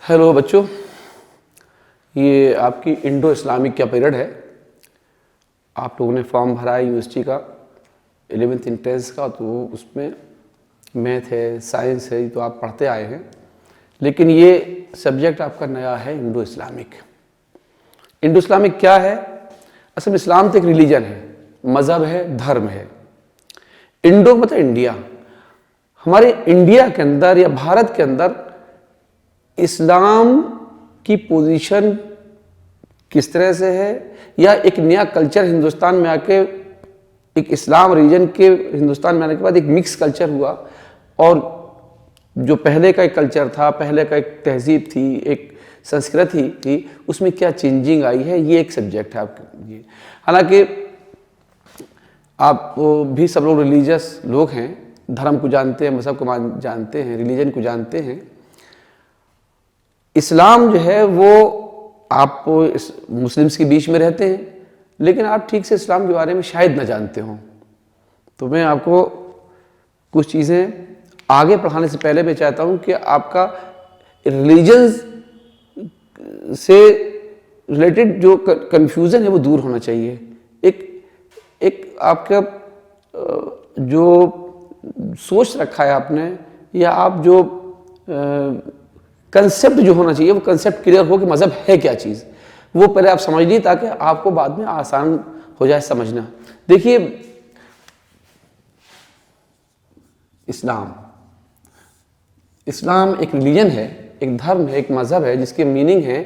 Hello बच्चों, ये आपकी इंडो इस्लामिक का पीरियड है। आप लोगों ने फॉर्म भरा है यूनिवर्सिटी का 11th इंट्रेंस का, तो उसमें मैथ है, साइंस है, तो आप पढ़ते आए हैं। लेकिन ये सब्जेक्ट आपका नया है, इंडो इस्लामिक। इंडो इस्लामिक क्या है? असल में इस्लाम तो एक रिलीजन है, मज़हब है, धर्म है। इंडो मतलब इंडिया। हमारे इंडिया के अंदर या भारत के अंदर इस्लाम की पोजीशन किस तरह से है, या एक नया कल्चर हिंदुस्तान में आके एक इस्लाम रीजन के हिंदुस्तान में आने के बाद एक मिक्स कल्चर हुआ, और जो पहले का एक कल्चर था, पहले का एक तहजीब थी, एक संस्कृति थी, उसमें क्या चेंजिंग आई है, ये एक सब्जेक्ट है आपके लिए। हालांकि आप भी सब लोग रिलीजियस लोग हैं, धर्म को जानते हैं, मज़हब को जानते हैं, रिलीजन को जानते हैं। इस्लाम जो है वो आप मुस्लिम्स के बीच में रहते हैं, लेकिन आप ठीक से इस्लाम के बारे में शायद न जानते हो। तो मैं आपको कुछ चीज़ें आगे पढ़ाने से पहले मैं चाहता हूँ कि आपका रिलीजन से रिलेटेड जो कन्फ्यूज़न है वो दूर होना चाहिए। एक आपका जो सोच रखा है आपने, या आप जो कंसेप्ट जो होना चाहिए, वो कंसेप्ट क्लियर हो कि मज़हब है क्या चीज़, वो पहले आप समझ लीजिए, ताकि आपको बाद में आसान हो जाए समझना। देखिए, इस्लाम एक रिलीजन है, एक धर्म है, एक मज़हब है, जिसके मीनिंग है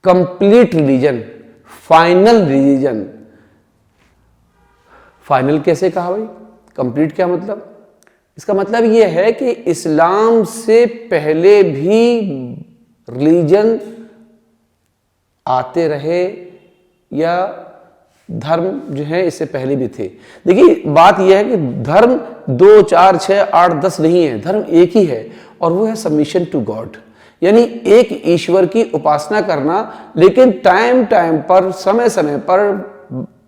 complete religion, final religion. Final कैसे कहा भाई? कंप्लीट क्या मतलब? इसका मतलब यह है कि इस्लाम से पहले भी रिलीजन आते रहे, या धर्म जो है इससे पहले भी थे। देखिए, बात यह है कि धर्म 2, 4, 6, 8, 10 नहीं है, धर्म एक ही है, और वो है सबमिशन टू गॉड, यानी एक ईश्वर की उपासना करना। लेकिन टाइम टाइम पर, समय समय पर,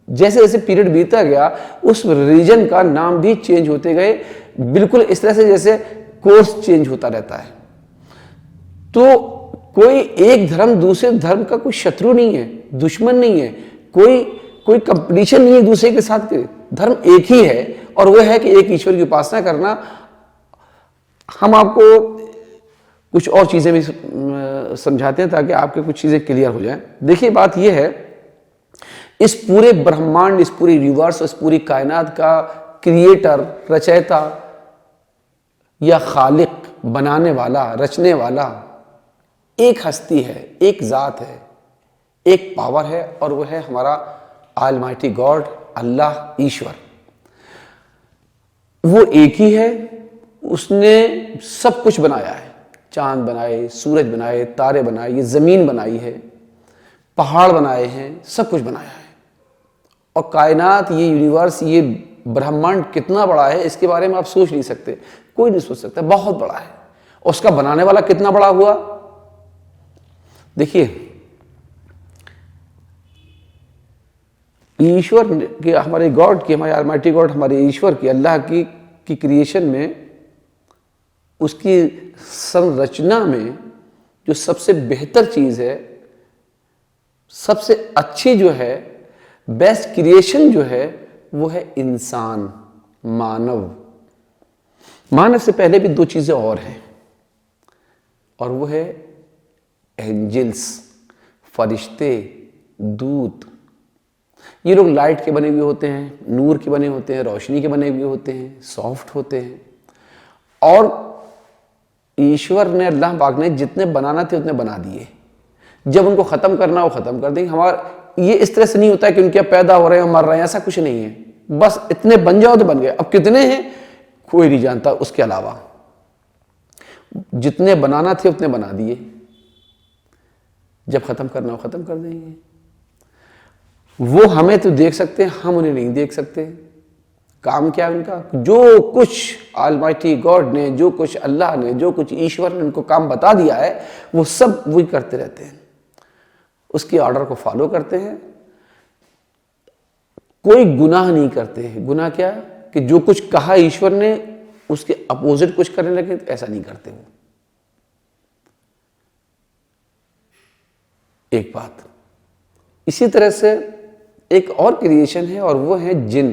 जैसे जैसे पीरियड बीतता गया, उस रिलीजन का नाम भी चेंज होते गए, बिल्कुल इस तरह से जैसे कोर्स चेंज होता रहता है। तो कोई एक धर्म दूसरे धर्म का कोई शत्रु नहीं है, दुश्मन नहीं है, कोई कंपटीशन नहीं है दूसरे के साथ के। धर्म एक ही है, और वह है कि एक ईश्वर की उपासना करना। हम आपको कुछ और चीजें भी समझाते हैं ताकि आपके कुछ चीजें क्लियर हो जाएं। देखिए, बात यह है, इस पूरे ब्रह्मांड, इस पूरी यूनिवर्स, इस पूरी कायनात का क्रिएटर, रचयिता या खालिक, बनाने वाला, रचने वाला एक हस्ती है, एक जात है, एक पावर है, और वह है हमारा ऑलमाइटी गॉड, अल्लाह, ईश्वर। वो एक ही है, उसने सब कुछ बनाया है। चांद बनाए, सूरज बनाए, तारे बनाए, ये जमीन बनाई है, पहाड़ बनाए हैं, सब कुछ बनाया है। और कायनात, ये यूनिवर्स, ये ब्रह्मांड कितना बड़ा है, इसके बारे में आप सोच नहीं सकते, कोई नहीं सोच सकता, बहुत बड़ा है। और उसका बनाने वाला कितना बड़ा हुआ? देखिए, ईश्वर के, हमारे गॉड की, हमारे ऑलमाइटी गॉड, हमारे ईश्वर की, अल्लाह की क्रिएशन में, उसकी संरचना में जो सबसे बेहतर चीज है, सबसे अच्छी जो है, बेस्ट क्रिएशन जो है, वो है इंसान, मानव। मानव से पहले भी 2 चीजें और हैं, और वो है एंजल्स, फरिश्ते, दूत। ये लोग लाइट के बने हुए होते हैं, नूर के बने होते हैं, रोशनी के बने हुए होते हैं, सॉफ्ट होते हैं। और ईश्वर ने, अल्लाह पाक ने जितने बनाना थे उतने बना दिए। जब उनको खत्म करना हो खत्म कर देंगे। हमारा ये इस तरह से नहीं होता है कि उनके पैदा हो रहे हैं, मर रहे हैं, ऐसा कुछ नहीं है। बस इतने बन जाओ तो बन गए। अब कितने हैं कोई नहीं जानता, उसके अलावा जितने बनाना थे उतने बना दिए। जब खत्म करना हो खत्म कर देंगे। वो हमें तो देख सकते हैं, हम उन्हें नहीं देख सकते। काम क्या है उनका? जो कुछ ऑलमाइटी गॉड ने, जो कुछ अल्लाह ने, जो कुछ ईश्वर ने उनको काम बता दिया है, वो सब वही करते रहते हैं, उसके ऑर्डर को फॉलो करते हैं। कोई गुनाह नहीं करते हैं। गुनाह क्या है? कि जो कुछ कहा ईश्वर ने, उसके अपोजिट कुछ करने लगे, तो ऐसा नहीं करते वो। एक बात। इसी तरह से एक और क्रिएशन है और वो है जिन।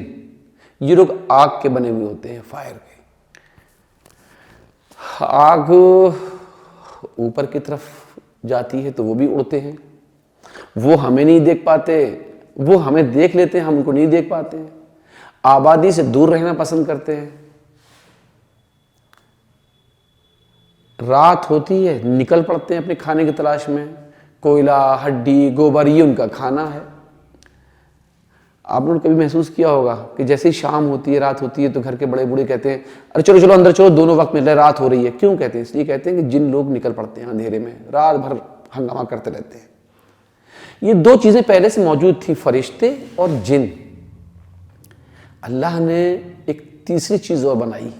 ये लोग आग के बने हुए होते हैं, फायर के। आग ऊपर की तरफ जाती है तो वो भी उड़ते हैं, वो हमें नहीं देख पाते, वो हमें देख लेते हैं, हम उनको नहीं देख पाते। आबादी से दूर रहना पसंद करते हैं। रात होती है निकल पड़ते हैं अपने खाने की तलाश में। कोयला, हड्डी, गोबर, ये उनका खाना है। आपने कभी महसूस किया होगा कि जैसे ही शाम होती है, रात होती है, तो घर के बड़े बूढ़े कहते हैं अरे चलो चलो अंदर चलो, दोनों वक्त मिल रहा है, रात हो रही है। क्यों कहते हैं? इसलिए कहते हैं कि जिन लोग निकल पड़ते हैं अंधेरे में, रात भर हंगामा करते रहते हैं। ये दो चीजें पहले से मौजूद थी, फरिश्ते और जिन। अल्लाह ने एक तीसरी चीज और बनाई।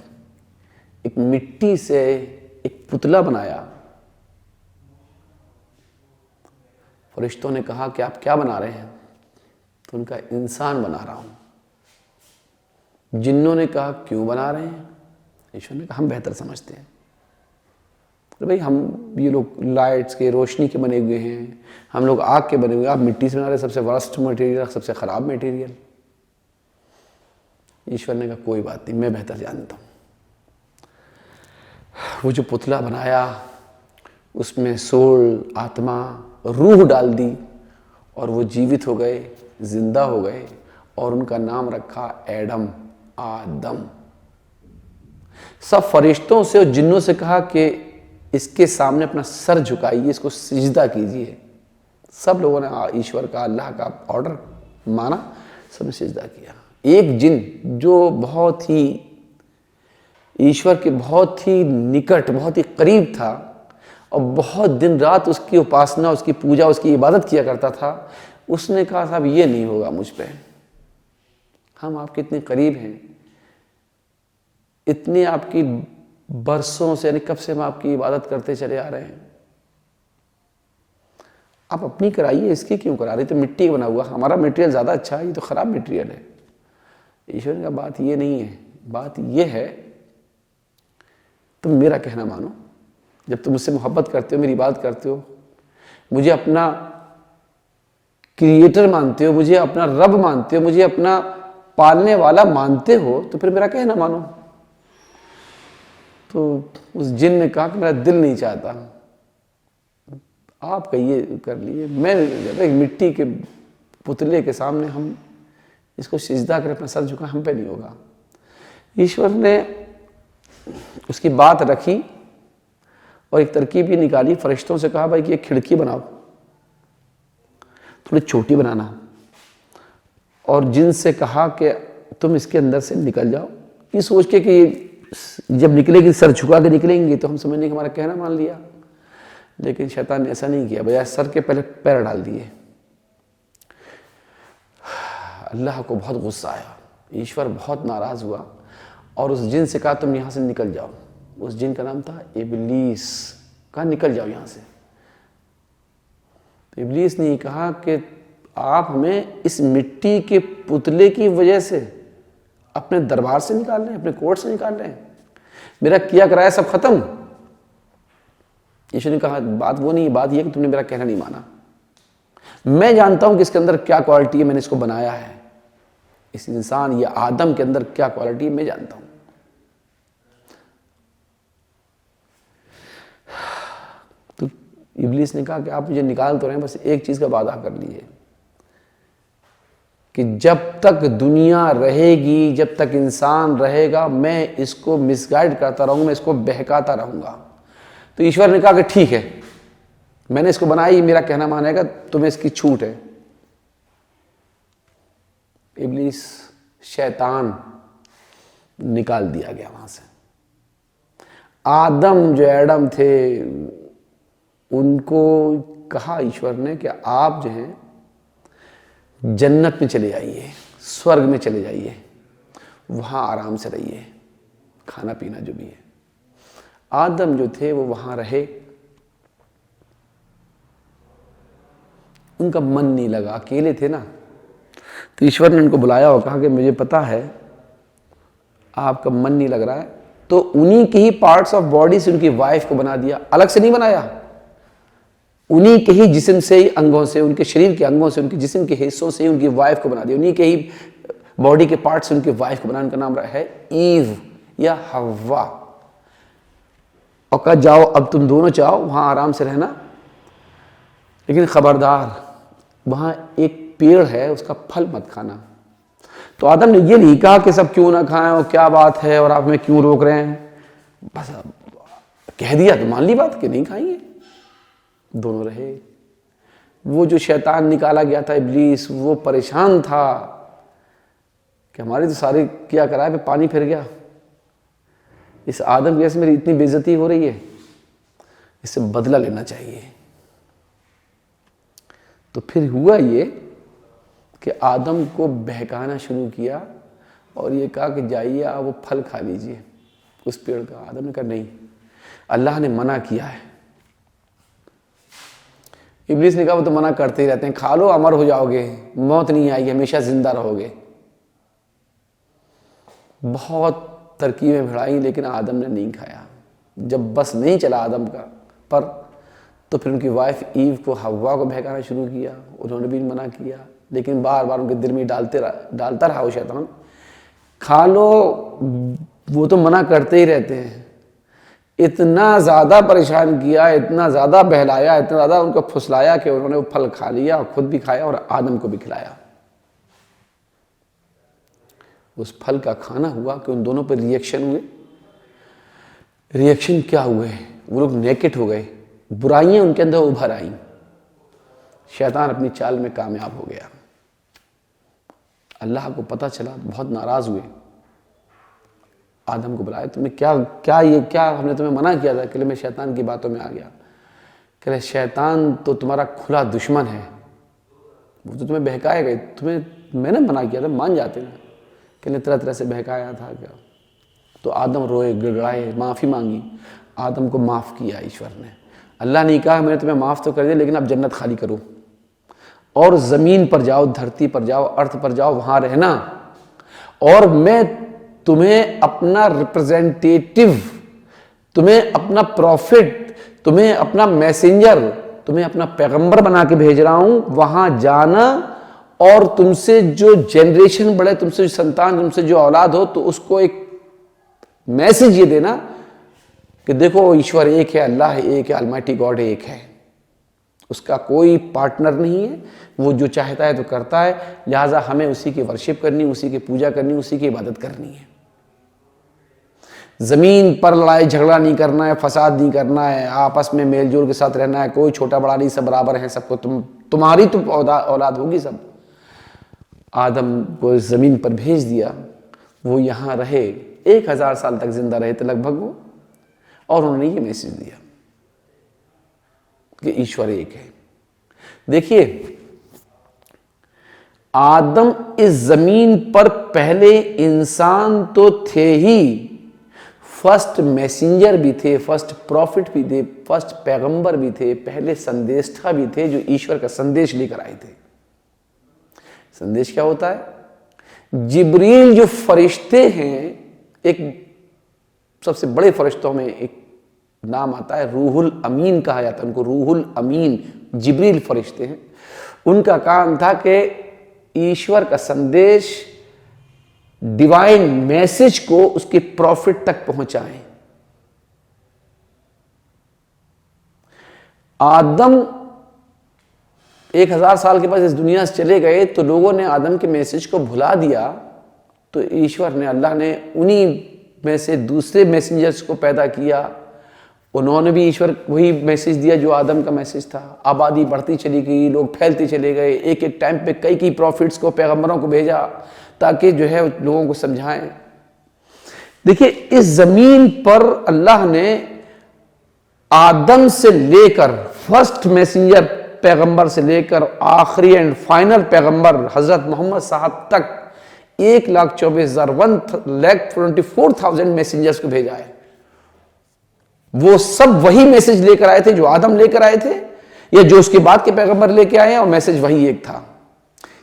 एक मिट्टी से एक पुतला बनाया। फरिश्तों ने कहा कि आप क्या बना रहे हैं? तो उनका इंसान बना रहा हूं। जिन्नों ने कहा क्यों बना रहे हैं? ईश्वर ने कहा हम बेहतर समझते हैं। तो भाई हम ये लोग लाइट्स के, रोशनी के बने हुए हैं, हम लोग आग के बने हुए हैं, आप मिट्टी से बना रहे, सबसे वर्स्ट मटेरियल, सबसे खराब मटेरियल। ईश्वर ने कहा कोई बात नहीं, मैं बेहतर जानता हूं। वो जो पुतला बनाया उसमें सोल, आत्मा, रूह डाल दी और वो जीवित हो गए, जिंदा हो गए और उनका नाम रखा एडम, आदम। सब फरिश्तों से और जिन्नों से कहा कि इसके सामने अपना सर झुकाइए, इसको सिजदा कीजिए। सब लोगों ने ईश्वर का, अल्लाह का ऑर्डर माना, सबने सिजदा किया। एक जिन जो बहुत ही ईश्वर के बहुत ही निकट, बहुत ही करीब था और बहुत दिन रात उसकी उपासना, उसकी पूजा, उसकी इबादत किया करता था, उसने कहा साहब ये नहीं होगा मुझ पे। हम आपके इतने करीब हैं, इतने आपकी बरसों से, यानी कब से हम आपकी इबादत करते चले आ रहे हैं, आप अपनी कराइए, इसकी क्यों करा रही? तो मिट्टी का बना हुआ, हमारा मटेरियल ज़्यादा अच्छा है, ये तो ख़राब मटेरियल है। ईश्वर का बात ये नहीं है, बात ये है तुम मेरा कहना मानो। जब तुम मुझसे मोहब्बत करते हो, मेरी बात करते हो, मुझे अपना क्रिएटर मानते हो, मुझे अपना रब मानते हो, मुझे अपना पालने वाला मानते हो, तो फिर मेरा कहना मानो। तो उस जिन ने कहा कि मेरा दिल नहीं चाहता, आप कहिए कर लिए। मैं एक मिट्टी के पुतले के सामने हम इसको सिजदा कर अपना सर झुका, हम पे नहीं होगा। ईश्वर ने उसकी बात रखी और एक तरकीब ये निकाली। फरिश्तों से कहा भाई कि एक खिड़की बनाओ, थोड़ी छोटी बनाना, और जिनसे कहा कि तुम इसके अंदर से निकल जाओ। ये सोच के कि जब निकलेगी सर झुका के निकलेंगे तो हम समझने कि हमारा कहना मान लिया, लेकिन शैतान ने ऐसा नहीं किया, बजाय सर के पहले पैर डाल दिए। अल्लाह को बहुत गुस्सा आया, ईश्वर बहुत नाराज हुआ और उस जिन से कहा तुम यहां से निकल जाओ। उस जिन का नाम था इबलीस। कहा निकल जाओ यहां से। तो इबलीस ने कहा कि आप हमें इस मिट्टी के पुतले की वजह से अपने दरबार से निकाल रहे हैं, अपने कोर्ट से निकाल रहे हैं, मेरा किया कराया सब खत्म। ईश्वर ने कहा बात वो नहीं, बात यह कि तुमने मेरा कहना नहीं माना। मैं जानता हूं कि इसके अंदर क्या क्वालिटी है, मैंने इसको बनाया है। इस इंसान या आदम के अंदर क्या क्वालिटी है मैं जानता हूं। तो इब्लीस ने कहा कि आप मुझे निकाल तो रहे हैं, बस एक चीज का वादा कर लीजिए कि जब तक दुनिया रहेगी, जब तक इंसान रहेगा, मैं इसको मिसगाइड करता रहूंगा, मैं इसको बहकाता रहूंगा। तो ईश्वर ने कहा कि ठीक है, मैंने इसको बनाई, मेरा कहना मानेगा, तुम्हें इसकी छूट है। इब्लीस, शैतान निकाल दिया गया वहां से। आदम जो एडम थे उनको कहा ईश्वर ने कि आप जो हैं जन्नत में चले जाइए, स्वर्ग में चले जाइए, वहां आराम से रहिए, खाना पीना जो भी है। आदम जो थे वो वहां रहे, उनका मन नहीं लगा, अकेले थे ना। तो ईश्वर ने उनको बुलाया और कहा कि मुझे पता है आपका मन नहीं लग रहा है, तो उन्हीं के ही पार्ट्स ऑफ बॉडी से उनकी वाइफ को बना दिया, अलग से नहीं बनाया। उन्हीं के ही जिस्म से ही अंगों से, उनके शरीर के अंगों से, उनके जिस्म के हिस्सों से ही उनकी वाइफ को बना दिया, उन्हीं के ही बॉडी के पार्ट से उनकी वाइफ को बनाने का नाम है ईव या हवा। और कहा जाओ अब तुम दोनों चाहो वहां आराम से रहना, लेकिन खबरदार वहां एक पेड़ है उसका फल मत खाना। तो आदम ने ये नहीं कहा कि सब क्यों ना खाएं और क्या बात है और आप हमें क्यों रोक रहे हैं, बस कह दिया तो मान ली बात कि नहीं खाएंगे। दोनों रहे। वो जो शैतान निकाला गया था इब्लीस, वो परेशान था कि हमारी तो सारी क्या कराए पे पानी फिर गया, इस आदम की वजह से मेरी इतनी बेइज्जती हो रही है, इससे बदला लेना चाहिए। तो फिर हुआ ये कि आदम को बहकाना शुरू किया और ये कहा कि जाइए आप वो फल खा लीजिए उस पेड़ का। आदम ने कहा नहीं, अल्लाह ने मना किया है। इब्लीस ने कहा वो तो मना करते ही रहते हैं, खा लो अमर हो जाओगे, मौत नहीं आएगी, हमेशा जिंदा रहोगे। बहुत तरकीबें भिड़ाई लेकिन आदम ने नहीं खाया। जब बस नहीं चला आदम का पर, तो फिर उनकी वाइफ ईव को, हवा को बहकाना शुरू किया, उन्होंने भी मना किया, लेकिन बार बार उनके दिल में डालता रहा वो शैतान, खा लो, वो तो मना करते ही रहते हैं। इतना ज़्यादा परेशान किया, इतना ज़्यादा बहलाया, इतना ज़्यादा उनको फुसलाया कि उन्होंने वो फल खा लिया और खुद भी खाया और आदम को भी खिलाया। उस फल का खाना हुआ कि उन दोनों पर रिएक्शन हुए। रिएक्शन क्या हुए? वो लोग नेकेड हो गए, बुराइयां उनके अंदर उभर आई, शैतान अपनी चाल में कामयाब हो गया। अल्लाह को पता चला, बहुत नाराज हुए, आदम को बुलाया, तुमने क्या हमने तुम्हें मना किया था? कि मैं शैतान की बातों में आ गया। कह रहे शैतान तो तुम्हारा खुला दुश्मन है, वो तो तुम्हें बहकाएगा, तुम्हें मैंने मना किया था, मान जाते ना। कहने तरह तरह से बहकाया था क्या? तो आदम रोए, गिड़गिड़ाए, माफ़ी मांगी, आदम को माफ़ किया ईश्वर ने। अल्लाह ने कहा मैंने तुम्हें माफ़ तो कर दिया, लेकिन अब जन्नत खाली करो और ज़मीन पर जाओ, धरती पर जाओ, अर्थ पर जाओ, वहाँ रहना, और मैं तुम्हें अपना रिप्रेजेंटेटिव, तुम्हें अपना प्रॉफिट, तुम्हें अपना मैसेंजर, तुम्हें अपना पैगंबर बना के भेज रहा हूँ। वहाँ जाना और तुमसे जो जनरेशन बढ़े, तुमसे जो संतान, तुमसे जो औलाद हो, तो उसको एक मैसेज ये देना कि देखो ईश्वर एक है, अल्लाह एक है, अलमाइटी गॉड एक है, उसका कोई पार्टनर नहीं है, वो जो चाहता है तो करता है, लिहाजा हमें उसी की वर्शिप करनी, उसी की पूजा करनी, उसी की इबादत करनी है। जमीन पर लड़ाई झगड़ा नहीं करना है, फसाद नहीं करना है, आपस में मेलजोल के साथ रहना है, कोई छोटा बड़ा नहीं, सब बराबर है, सबको तुम्हारी तो औलाद होगी सब। आदम को जमीन पर भेज दिया, वो यहाँ रहे, 1000 साल तक जिंदा रहे थे लगभग वो, और उन्होंने ये मैसेज दिया कि ईश्वर एक है। देखिए आदम इस जमीन पर पहले इंसान तो थे ही, फर्स्ट मैसेंजर भी थे, फर्स्ट प्रॉफिट भी थे, फर्स्ट पैगंबर भी थे, पहले संदेष्टा भी थे, जो ईश्वर का संदेश लेकर आए थे। संदेश क्या होता है? जिब्रील जो फरिश्ते हैं, एक सबसे बड़े फरिश्तों में एक नाम आता है, रूहुल अमीन कहा जाता है उनको, रूहुल अमीन जिब्रील फरिश्ते हैं। उनका काम था कि ईश्वर का संदेश, डिवाइन मैसेज को उसके प्रॉफिट तक पहुंचाएं। आदम 1000 साल के बाद इस दुनिया से चले गए, तो लोगों ने आदम के मैसेज को भुला दिया, तो ईश्वर ने, अल्लाह ने उन्हीं में से दूसरे मैसेंजर्स को पैदा किया। उन्होंने भी ईश्वर वही मैसेज दिया जो आदम का मैसेज था। आबादी बढ़ती चली गई, लोग फैलते चले गए, एक एक टाइम पे कई प्रॉफिट्स को, पैगंबरों को भेजा ताकि जो है लोगों को समझाएं। देखिए इस जमीन पर अल्लाह ने आदम से लेकर, फर्स्ट मैसेंजर पैगंबर से लेकर आखिरी एंड फाइनल पैगंबर हजरत मोहम्मद साहब तक 1,24,000 1,24,000 मैसेंजर्स को भेजा है। वो सब वही मैसेज लेकर आए थे जो आदम लेकर आए थे, या जो उसके बाद के पैगंबर लेके आए हैं, और मैसेज वही एक था।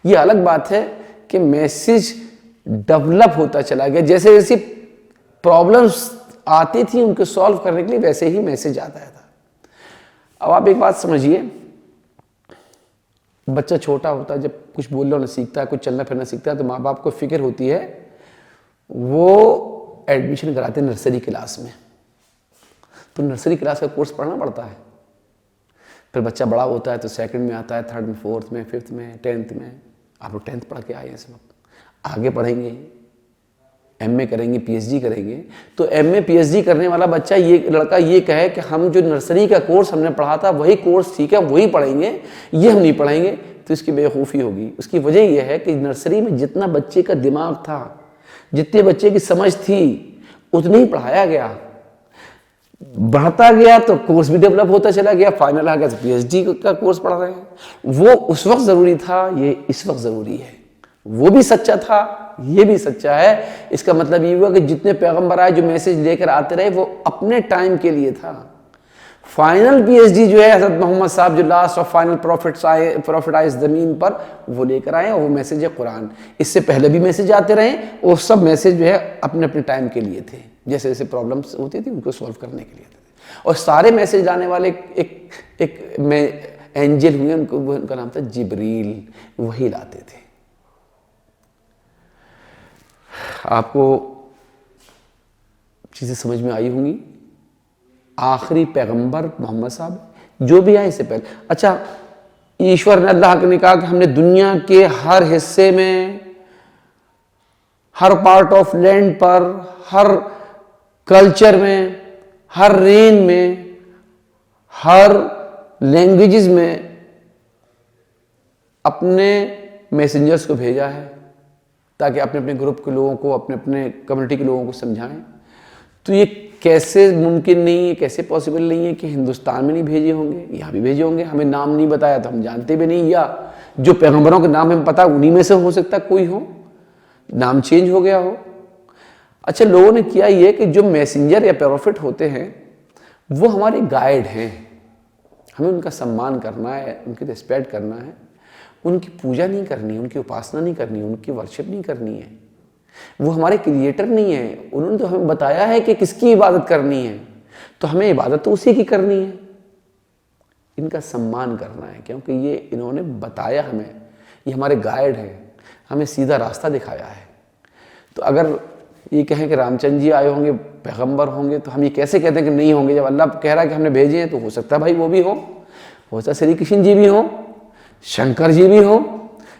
ये अलग बात है कि मैसेज डेवलप होता चला गया, जैसे जैसे प्रॉब्लम्स आती थी उनको सॉल्व करने के लिए, वैसे ही मैसेज आता था। अब आप एक बात समझिए, बच्चा छोटा होता है, जब कुछ बोलना ना सीखता है, कुछ चलना फिरना सीखता है, तो माँ बाप को फिक्र होती है, वो एडमिशन कराते हैं नर्सरी क्लास में। तो नर्सरी क्लास का कोर्स पढ़ना पड़ता है। फिर बच्चा बड़ा होता है तो सेकंड में आता है, थर्ड में, फोर्थ में, फिफ्थ में, 10th में। आप लोग 10th पढ़ के आए हैं इस वक्त, आगे पढ़ेंगे, एमए करेंगे, पीएचडी करेंगे। तो एमए पीएचडी करने वाला बच्चा, ये लड़का ये कहे कि हम जो नर्सरी का कोर्स हमने पढ़ा था वही कोर्स ठीक है, वही पढ़ेंगे, ये हम नहीं पढ़ेंगे, तो इसकी बेवकूफ़ी होगी। उसकी वजह यह है कि नर्सरी में जितना बच्चे का दिमाग था, जितने बच्चे की समझ थी, उतनी ही पढ़ाया गया। बढ़ता गया तो कोर्स भी डेवलप होता चला गया, फाइनल आ गया तो पीएचडी का कोर्स पढ़ रहे हैं। वो उस वक्त ज़रूरी था, ये इस वक्त ज़रूरी है। वो भी सच्चा था, ये भी सच्चा है। इसका मतलब ये हुआ कि जितने पैगंबर आए, जो मैसेज लेकर आते रहे, वो अपने टाइम के लिए था। फाइनल पीएचडी जो है हज़रत मोहम्मद साहब, जो लास्ट ऑफ फाइनल प्रॉफिट आए ज़मीन पर, वो लेकर आए, और वो मैसेज है कुरान। इससे पहले भी मैसेज आते रहे, वो सब मैसेज जो है अपने अपने टाइम के लिए थे। जैसे जैसे प्रॉब्लम्स होती थी उनको सॉल्व करने के लिए थे। और सारे मैसेज लाने वाले एक एंजल हुए, उनका नाम था जिब्रील, वही लाते थे। आपको चीज़ें समझ में आई होंगी। आखिरी पैगंबर मोहम्मद साहब, जो भी आए इससे पहले। अच्छा, ईश्वर ने, अल्लाह ने कहा कि हमने दुनिया के हर हिस्से में, हर पार्ट ऑफ लैंड पर, हर कल्चर में, हर रेन में, हर लैंग्वेजेस में अपने मैसेंजर्स को भेजा है, ताकि अपने अपने ग्रुप के लोगों को, अपने अपने कम्युनिटी के लोगों को समझाएं। तो ये कैसे मुमकिन नहीं है, कैसे पॉसिबल नहीं है कि हिंदुस्तान में नहीं भेजे होंगे, यहाँ भी भेजे होंगे। हमें नाम नहीं बताया तो हम जानते भी नहीं, या जो पैगंबरों के नाम हमें पता उन्हीं में से हो सकता कोई हो, नाम चेंज हो गया हो। अच्छा, लोगों ने किया ये कि जो मैसेंजर या प्रॉफिट होते हैं वो हमारे गाइड हैं, हमें उनका सम्मान करना है, उनकी रिस्पेक्ट करना है, उनकी पूजा नहीं करनी है, उनकी उपासना नहीं करनी है, उनकी वर्शिप नहीं करनी है। वो हमारे क्रिएटर नहीं है, उन्होंने तो हमें बताया है कि किसकी इबादत करनी है, तो हमें इबादत तो उसी की करनी है। इनका सम्मान करना है, क्योंकि ये इन्होंने बताया हमें, ये हमारे गाइड हैं, हमें सीधा रास्ता दिखाया है। तो अगर ये कहें कि रामचंद्र जी आए होंगे, पैगंबर होंगे, तो हम ये कैसे कहते हैं कि नहीं होंगे? जब अल्लाह कह रहा है कि हमने भेजे हैं, तो हो सकता है भाई वो भी हो सकता है श्री कृष्ण जी भी हो, शंकर जी भी हो।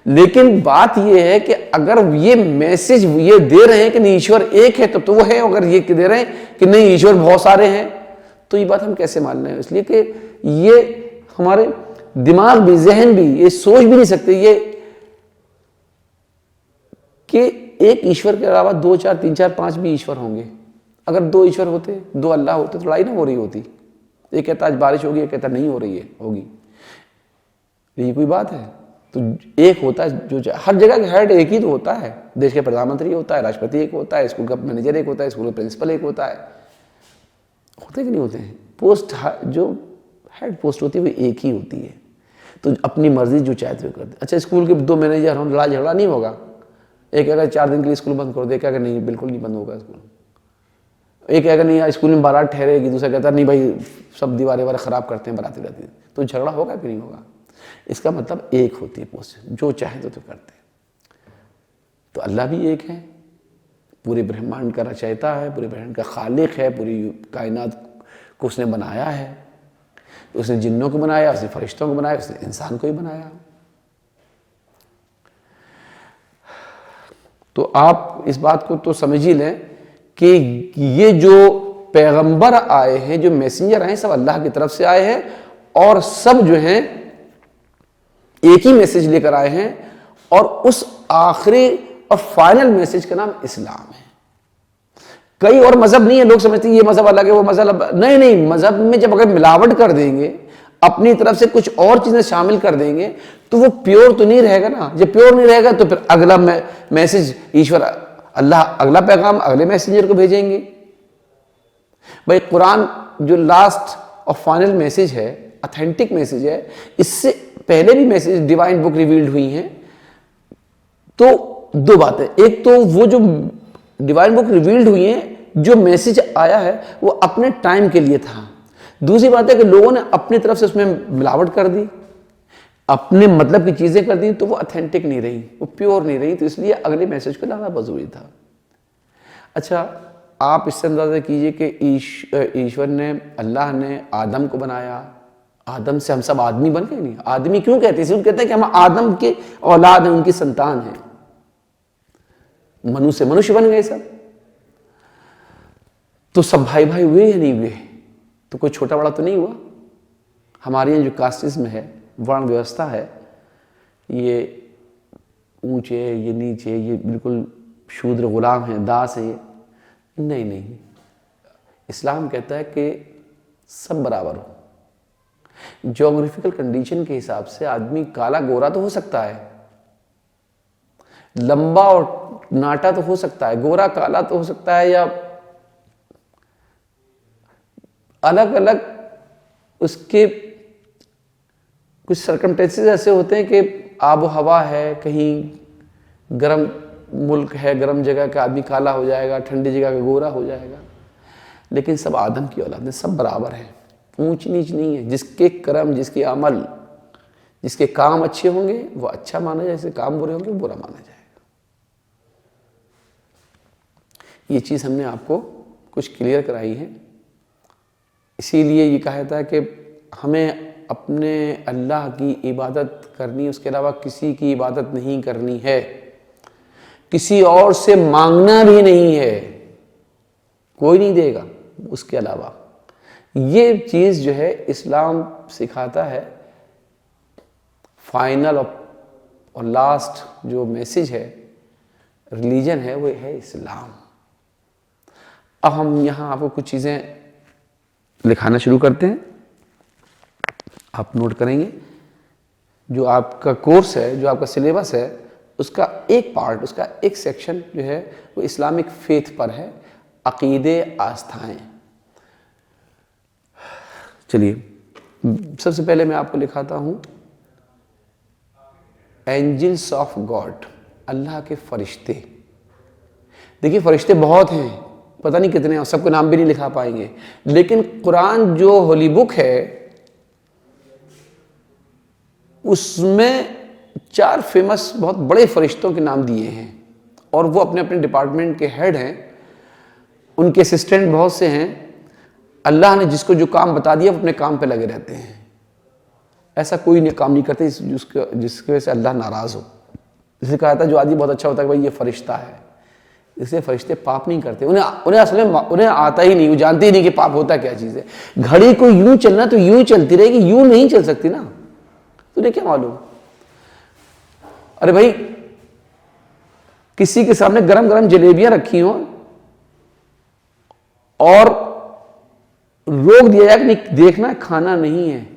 लेकिन बात यह है कि अगर ये मैसेज ये दे रहे हैं कि नहीं ईश्वर एक है, तो वो है। अगर ये दे रहे हैं कि नहीं ईश्वर बहुत सारे हैं, तो ये बात हम कैसे मान रहे हैं? इसलिए कि ये हमारे दिमाग भी, जहन भी ये सोच भी नहीं सकते ये कि एक ईश्वर के अलावा 2, 4, 3, 4, 5 भी ईश्वर होंगे। अगर 2 ईश्वर होते, 2 अल्लाह होते, तो लड़ाई ना हो रही होती। एक कहता आज बारिश होगी, एक कहता नहीं हो रही है, होगी। ये कोई बात है? तो एक होता है, जो हर जगह के हेड एक ही तो होता है। देश के प्रधानमंत्री होता है, राष्ट्रपति एक होता है, स्कूल का मैनेजर एक होता है, स्कूल का प्रिंसिपल एक होता है। होते कि नहीं होते हैं? पोस्ट जो हेड पोस्ट होती है वो एक ही होती है। तो अपनी मर्जी जो चाहते हुए करते। अच्छा, स्कूल के 2 मैनेजर हों, लड़ाई झगड़ा नहीं होगा। एक अगर 4 दिन के लिए स्कूल बंद कर दे, क्या नहीं बिल्कुल नहीं बंद होगा स्कूल। एक अगर नहीं स्कूल में बारात ठहरेगी, दूसरा कहता नहीं भाई सब दीवारें वारे खराब करते हैं, बराती रहती है, तो झगड़ा होगा कि नहीं होगा? इसका मतलब एक होती है पोस्ट, जो चाहे तो करते हैं। तो अल्लाह भी एक है, पूरे ब्रह्मांड का रचयिता है, पूरे ब्रह्मांड का खालिक है, पूरी कायनात को उसने बनाया है। उसने जिन्नों को बनाया, उसने फरिश्तों को बनाया, उसने इंसान को ही बनाया। तो आप इस बात को तो समझ ही लें कि ये जो पैगंबर आए हैं, जो मैसेंजर आए हैं, सब अल्लाह की तरफ से आए हैं, और सब जो हैं एक ही मैसेज लेकर आए हैं। और उस आखिरी और फाइनल मैसेज का नाम इस्लाम है। कई और मजहब नहीं है, लोग समझते हैं ये मजहब अलग है, वो मजहब नहीं। मजहब में जब अगर मिलावट कर देंगे, अपनी तरफ से कुछ और चीजें शामिल कर देंगे, तो वो प्योर तो नहीं रहेगा ना। जब प्योर नहीं रहेगा तो फिर अगला मैसेज ईश्वर अल्लाह अगला पैगाम अगले मैसेंजर को भेजेंगे। भाई कुरान जो लास्ट और फाइनल मैसेज है, ऑथेंटिक मैसेज है, इससे पहले भी मैसेज डिवाइन बुक रिवील्ड हुई हैं। तो 2 बातें, एक तो वो जो डिवाइन बुक रिवील्ड हुई है, जो मैसेज आया है वो अपने टाइम के लिए था। दूसरी बात है कि लोगों ने अपनी तरफ से उसमें मिलावट कर दी, अपने मतलब की चीजें कर दी, तो वो ऑथेंटिक नहीं रही, वो प्योर नहीं रही, तो इसलिए अगले मैसेज को लाना बहुत जरूरी था। अच्छा, आप इससे अंदाजा कीजिए कि ईश्वर ने, अल्लाह ने आदम को बनाया, आदम से हम सब आदमी बन गए नहीं। आदमी क्यों कहते हैं? इसलिए कहते हैं कि हम आदम के औलाद हैं, उनकी संतान हैं। मनुष्य से मनुष्य बन गए सब, तो सब भाई भाई हुए या नहीं हुए? तो कोई छोटा बड़ा तो नहीं हुआ। हमारे यहाँ जो कास्टिज्म है, वर्ण व्यवस्था है, ये ऊंचे, ये नीचे, ये बिल्कुल शूद्र, गुलाम हैं, दास हैं, ये नहीं नहीं। इस्लाम कहता है कि सब बराबर हो। ज्योग्राफिकल कंडीशन के हिसाब से आदमी काला गोरा तो हो सकता है, लंबा और नाटा तो हो सकता है, गोरा काला तो हो सकता है, या अलग अलग उसके कुछ सर्कमस्टेंसेस ऐसे होते हैं कि आबो हवा है, कहीं गर्म मुल्क है, गर्म जगह का आदमी काला हो जाएगा, ठंडी जगह का गोरा हो जाएगा। लेकिन सब आदम की औलाद है, सब बराबर है, ऊंच नीच नहीं है। जिसके कर्म, जिसके अमल, जिसके काम अच्छे होंगे वो अच्छा माना जाए, जिसके काम बुरे होंगे वो बुरा माना जाएगा। ये चीज़ हमने आपको कुछ क्लियर कराई है। इसीलिए ये कहा था कि हमें अपने अल्लाह की इबादत करनी, उसके अलावा किसी की इबादत नहीं करनी है, किसी और से मांगना भी नहीं है, कोई नहीं देगा उसके अलावा। ये चीज़ जो है इस्लाम सिखाता है। फाइनल और लास्ट जो मैसेज है, रिलीजन है, वो है इस्लाम। अब हम यहाँ आपको कुछ चीज़ें लिखाना शुरू करते हैं, आप नोट करेंगे। जो आपका कोर्स है, जो आपका सिलेबस है, उसका एक पार्ट, उसका एक सेक्शन जो है वो इस्लामिक फेथ पर है, अकीदे, आस्थाएं। चलिए, सबसे पहले मैं आपको लिखाता हूं एंजल्स ऑफ गॉड, अल्लाह के फरिश्ते। देखिए, फरिश्ते बहुत हैं, पता नहीं कितने हैं, सबके नाम भी नहीं लिखा पाएंगे, लेकिन कुरान जो होली बुक है उसमें 4 फेमस बहुत बड़े फरिश्तों के नाम दिए हैं, और वो अपने अपने डिपार्टमेंट के हेड हैं, उनके असिस्टेंट बहुत से हैं। अल्लाह ने जिसको जो काम बता दिया वो अपने काम पे लगे रहते हैं। ऐसा कोई काम नहीं करते जिसकी वजह से अल्लाह नाराज हो। जैसे कहा था, जो आदमी बहुत अच्छा होता है, भाई ये फरिश्ता है, इसलिए फरिश्ते पाप नहीं करते। उन्हें असल में उन्हें आता ही नहीं, वो जानते ही नहीं कि पाप होता क्या चीज़ है। घड़ी को यूं चलना तो यूं चलती रहेगी, यूं नहीं चल सकती ना, तुझे क्या मालूम। अरे भाई, किसी के सामने गरम गरम जलेबियां रखी हो और रोक दिया जाए कि नहीं देखना, खाना नहीं है,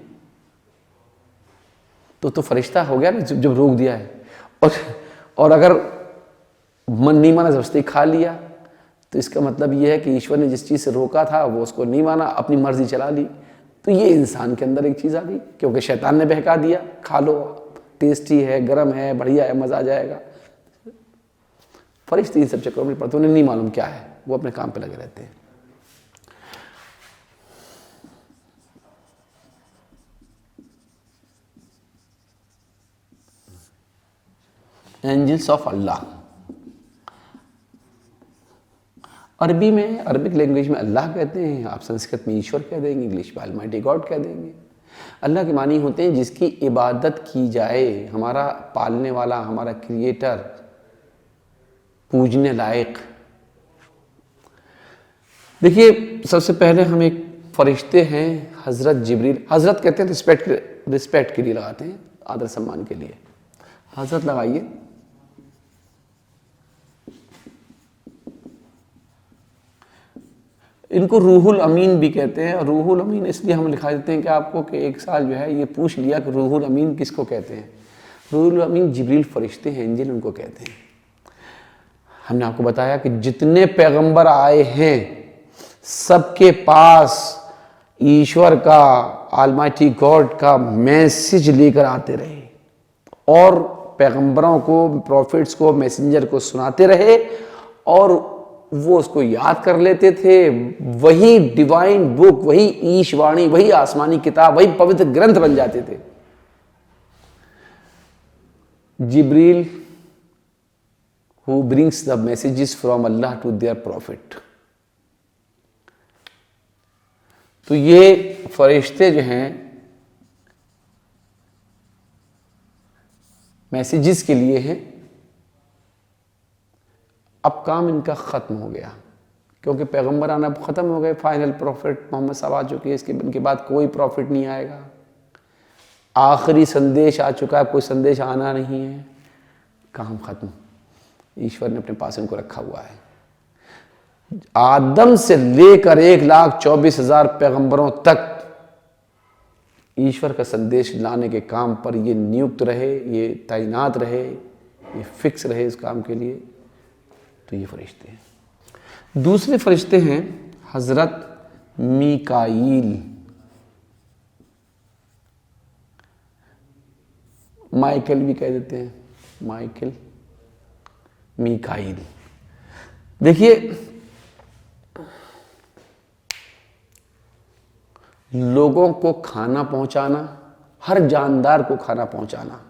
तो फरिश्ता हो गया ना, जब रोक दिया है। और अगर मन नहीं माना, जबरदस्ती खा लिया, तो इसका मतलब यह है कि ईश्वर ने जिस चीज़ से रोका था वो उसको नहीं माना, अपनी मर्जी चला ली। तो ये इंसान के अंदर एक चीज़ आ गई, क्योंकि शैतान ने बहका दिया, खा लो, टेस्टी है, गर्म है, बढ़िया है, मज़ा आ जाएगा। फरिश्ते इन सब चक्करों में पड़ते, उन्हें नहीं मालूम क्या है, वो अपने काम पे लगे रहते हैं। एंजल्स ऑफ अल्लाह, अरबी में, अरबिक लैंग्वेज में अल्लाह कहते हैं, आप संस्कृत में ईश्वर कह देंगे, इंग्लिश में ऑलमाइटी गॉड कह देंगे। अल्लाह के मानी होते हैं जिसकी इबादत की जाए, हमारा पालने वाला, हमारा क्रिएटर, पूजने लायक। देखिए, सबसे पहले हम एक फरिश्ते हैं हज़रत जिब्रील। हज़रत कहते हैं रिस्पेक्ट के लिए लगाते हैं, आदर सम्मान के लिए। हज़रत लगाइए। इनको रूहुल अमीन भी कहते हैं। रूहुल अमीन इसलिए हम लिखा देते हैं कि आपको कि एक साल जो है ये पूछ लिया कि रूहुल अमीन किसको कहते हैं। रूहुल अमीन जिब्रील फरिश्ते हैं, एंजल उनको कहते हैं। हमने आपको बताया कि जितने पैगंबर आए हैं सबके पास ईश्वर का, ऑलमाइटी गॉड का मैसेज लेकर आते रहे, और पैगंबरों को, प्रॉफिट्स को, मैसेंजर को सुनाते रहे, और वो उसको याद कर लेते थे। वही डिवाइन बुक, वही ईशवाणी, वही आसमानी किताब, वही पवित्र ग्रंथ बन जाते थे। जिब्रील who brings the messages from Allah to their prophet। तो ये फरिश्ते जो हैं मैसेजेस के लिए हैं। अब काम इनका खत्म हो गया, क्योंकि पैगंबर आना खत्म हो गए। फाइनल प्रॉफिट मोहम्मद साहब आ चुके हैं, इनके बाद कोई प्रॉफिट नहीं आएगा। आखिरी संदेश आ चुका है, कोई संदेश आना नहीं है, काम खत्म। ईश्वर ने अपने पास इनको रखा हुआ है। आदम से लेकर 1,24,000 पैगंबरों तक ईश्वर का संदेश लाने के काम पर ये नियुक्त रहे, ये तैनात रहे, ये फिक्स रहे इस काम के लिए। तो ये फरिश्ते हैं। दूसरे फरिश्ते हैं हजरत मीकाईल। माइकल भी कह देते हैं, माइकल, मीकाईल। देखिए, लोगों को खाना पहुंचाना, हर जानदार को खाना पहुंचाना,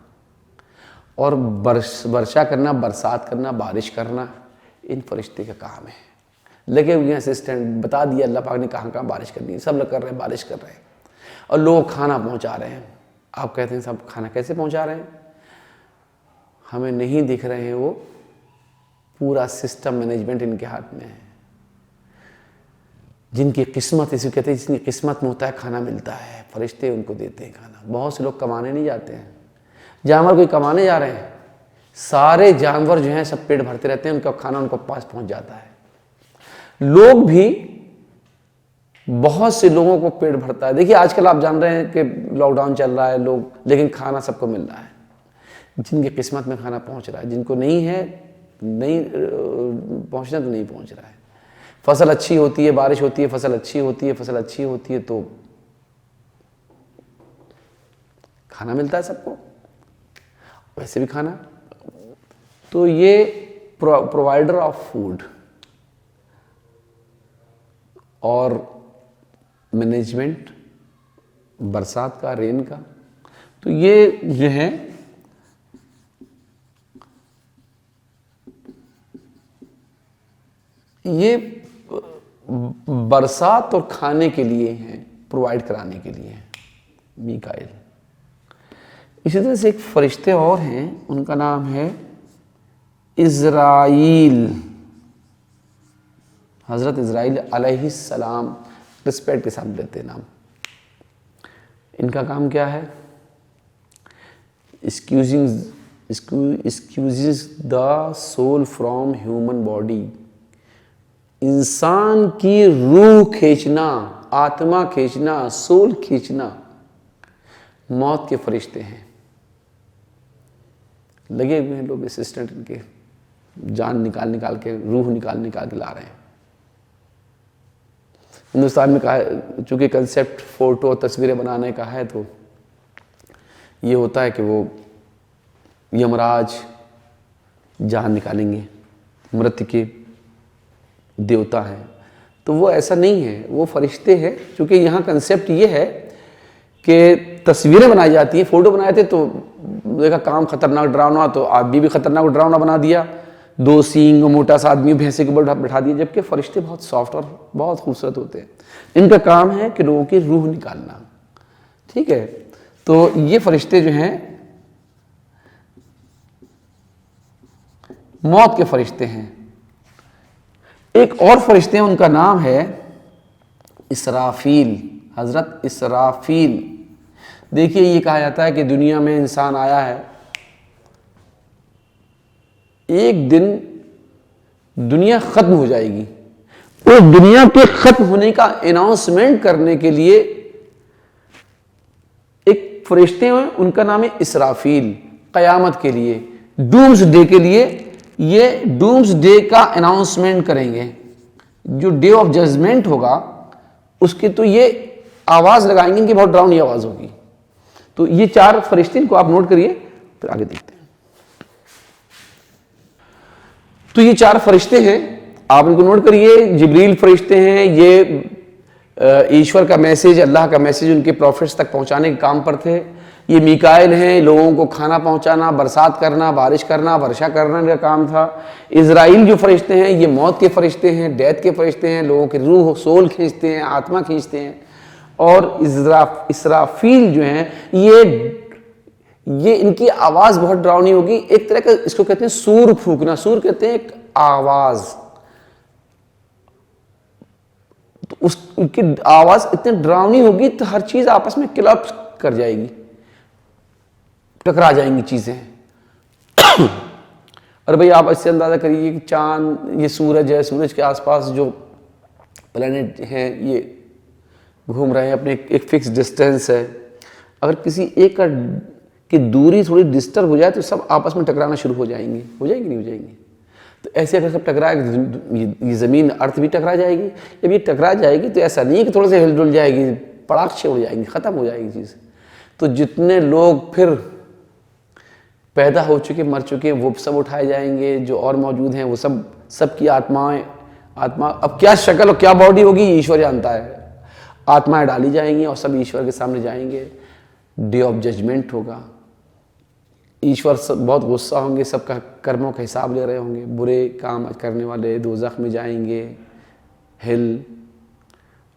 और वर्षा करना, बरसात करना, बारिश करना, इन फरिश्ते का काम है। लगे हुए असिस्टेंट, बता दिया अल्लाह पाक ने कहाँ कहाँ बारिश करनी है, सब लोग कर रहे हैं, बारिश कर रहे हैं, और लोग खाना पहुंचा रहे हैं। आप कहते हैं सब खाना कैसे पहुंचा रहे हैं? हमें नहीं दिख रहे हैं, वो पूरा सिस्टम मैनेजमेंट इनके हाथ में है। जिनकी किस्मत, इसे कहते हैं जिसकी किस्मत में होता है खाना मिलता है, फरिश्ते उनको देते हैं खाना। बहुत से लोग कमाने नहीं जाते हैं, जानवर कोई कमाने जा रहे हैं, सारे जानवर जो हैं सब पेट भरते रहते हैं, उनका खाना उनको पास पहुंच जाता है। लोग भी, बहुत से लोगों को पेट भरता है। देखिए आजकल आप जान रहे हैं कि लॉकडाउन चल रहा है, लोग, लेकिन खाना सबको मिल रहा है। जिनकी किस्मत में खाना पहुंच रहा है, जिनको नहीं है, नहीं पहुंचना तो नहीं पहुंच रहा है। फसल अच्छी होती है, बारिश होती है, फसल अच्छी होती है, फसल अच्छी होती है तो खाना मिलता है सबको, वैसे भी खाना। तो ये प्रोवाइडर ऑफ फूड और मैनेजमेंट बरसात का, रेन का, तो ये जो है ये बरसात और खाने के लिए हैं, प्रोवाइड कराने के लिए हैं, मीकाईल। इसी तरह से एक फरिश्ते और हैं, उनका नाम है इज़राइल, हजरत इज़राइल अलैहिस्सलाम, रिस्पेक्ट के साथ लेते हैं नाम। इनका काम क्या है? Excusing the soul from human body. इंसान की रूह खींचना, आत्मा खींचना, सोल खींचना, मौत के फरिश्ते हैं। लगे हुए हैं लोग, असिस्टेंट इनके, जान निकाल के, रूह निकाल के ला रहे हैं। हिंदुस्तान में कहा, चूंकि कंसेप्ट फोटो तस्वीरें बनाने का है, तो ये होता है कि वो यमराज जान निकालेंगे, मृत्यु के देवता हैं। तो वो ऐसा नहीं है, वो फरिश्ते हैं। चूंकि यहाँ कंसेप्ट ये है कि तस्वीरें बनाई जाती हैं, फोटो बनाए थे तो देखा काम खतरनाक डरावना, तो आदमी भी खतरनाक डरावना बना दिया, 2 सींग मोटा सा आदमी भैंसे के ऊपर बैठा दिया। जबकि फरिश्ते बहुत सॉफ्ट और बहुत खूबसूरत होते हैं। इनका काम है कि लोगों की रूह निकालना। ठीक है, तो ये फरिश्ते जो हैं मौत के फरिश्ते हैं। एक और फरिश्ते हैं, उनका नाम है इसराफील, हजरत इसराफील। देखिए, ये कहा जाता है कि दुनिया में इंसान आया है, एक दिन दुनिया खत्म हो जाएगी। उस दुनिया के खत्म होने का अनाउंसमेंट करने के लिए एक फरिश्ते हैं, उनका नाम है इसराफील। कयामत के लिए, डूम्स डे के लिए, ये डूम्स डे का अनाउंसमेंट करेंगे। जो डे ऑफ जजमेंट होगा उसके, तो ये आवाज लगाएंगे, इनकी बहुत डरावनी आवाज होगी। तो ये 4 फरिश्ते, इनको आप नोट करिए, फिर आगे देखते हैं। तो ये 4 फरिश्ते हैं, आप इनको नोट करिए, जिब्रील फरिश्ते हैं, ये ईश्वर का मैसेज, अल्लाह का मैसेज उनके प्रॉफिट्स तक पहुंचाने के काम पर थे। ये मीकाइल हैं, लोगों को खाना पहुंचाना, बरसात करना, बारिश करना, वर्षा करना का काम था। इजराइल जो फरिश्ते हैं ये मौत के फरिश्ते हैं, डेथ के फरिश्ते हैं, लोगों की रूह सोल खींचते हैं, आत्मा खींचते हैं। और इसराफील जो हैं ये इनकी आवाज बहुत डरावनी होगी, एक तरह का इसको कहते हैं सूर फूकना। सूर कहते हैं एक आवाज, तो उनकी आवाज इतनी डरावनी होगी तो हर चीज आपस में क्लैप्स कर जाएगी, टकरा जाएंगी चीजें। और भाई आप इससे अंदाजा करिए कि चांद, ये सूरज है, सूरज के आसपास जो प्लेनेट हैं ये घूम रहे हैं, अपने एक फिक्स डिस्टेंस है। अगर किसी एक की दूरी थोड़ी डिस्टर्ब हो जाए तो सब आपस में टकराना शुरू हो जाएंगे, नहीं हो जाएंगे। तो ऐसे अगर सब टकराए, ये ज़मीन अर्थ भी टकरा जाएगी। जब ये टकरा जाएगी तो ऐसा नहीं है कि थोड़ा सा हिलडुल जाएगी, पड़ाक से उड़ जाएंगी, ख़त्म हो जाएगी चीज़। तो जितने लोग फिर पैदा हो चुके, मर चुके हैं, वो सब उठाए जाएंगे। जो और मौजूद हैं वो सबकी आत्मा अब क्या शक्ल और क्या बॉडी होगी ईश्वर जानता है। आत्माएं डाली जाएंगी और सब ईश्वर के सामने जाएंगे। डे ऑफ जजमेंट होगा, ईश्वर बहुत गुस्सा होंगे, सबका कर्मों का हिसाब ले रहे होंगे। बुरे काम करने वाले दोज़ख में जाएंगे, हिल,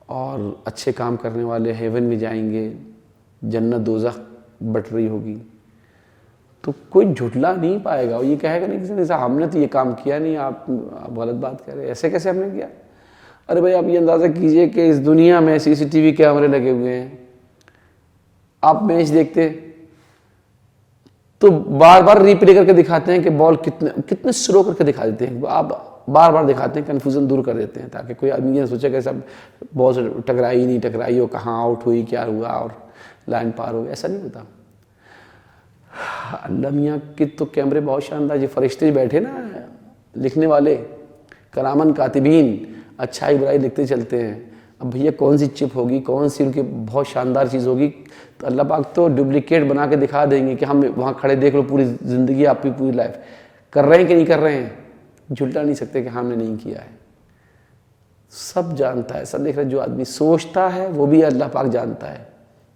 और अच्छे काम करने वाले हेवन में जाएंगे। जन्नत दोज़ख बट रही होगी, तो कोई झुटला नहीं पाएगा। ये कहेगा नहीं किसी ने, हमने तो ये काम किया नहीं, आप गलत बात कर रहे हैं, ऐसे कैसे हमने किया। अरे भाई आप ये अंदाज़ा कीजिए कि इस दुनिया में CCTV कैमरे लगे हुए हैं। आप मैच देखते तो बार बार रिप्ले करके दिखाते हैं कि बॉल कितने स्लो करके दिखा देते हैं। आप बार बार दिखाते हैं, कन्फ्यूज़न दूर कर देते हैं, ताकि कोई आदमी ये सोचे कि सब बॉल से टकराई नहीं टकराई हो, कहाँ आउट हुई, क्या हुआ और लाइन पार हो गई। ऐसा नहीं होता। अल्लाह मियाँ के तो कैमरे बहुत शानदार, ये फरिश्ते बैठे ना लिखने वाले, करामन कातिबीन, अच्छाई बुराई लिखते चलते हैं। अब भैया कौन सी चिप होगी, कौन सी उनकी बहुत शानदार चीज़ होगी, तो अल्लाह पाक तो डुप्लीकेट बना के दिखा देंगे कि हम वहाँ खड़े देख लो, पूरी ज़िंदगी आपकी पूरी लाइफ कर रहे हैं कि नहीं कर रहे हैं, झुलटा नहीं सकते कि हमने नहीं किया है। सब जानता है, सब देख रहे। जो आदमी सोचता है वो भी अल्लाह पाक जानता है,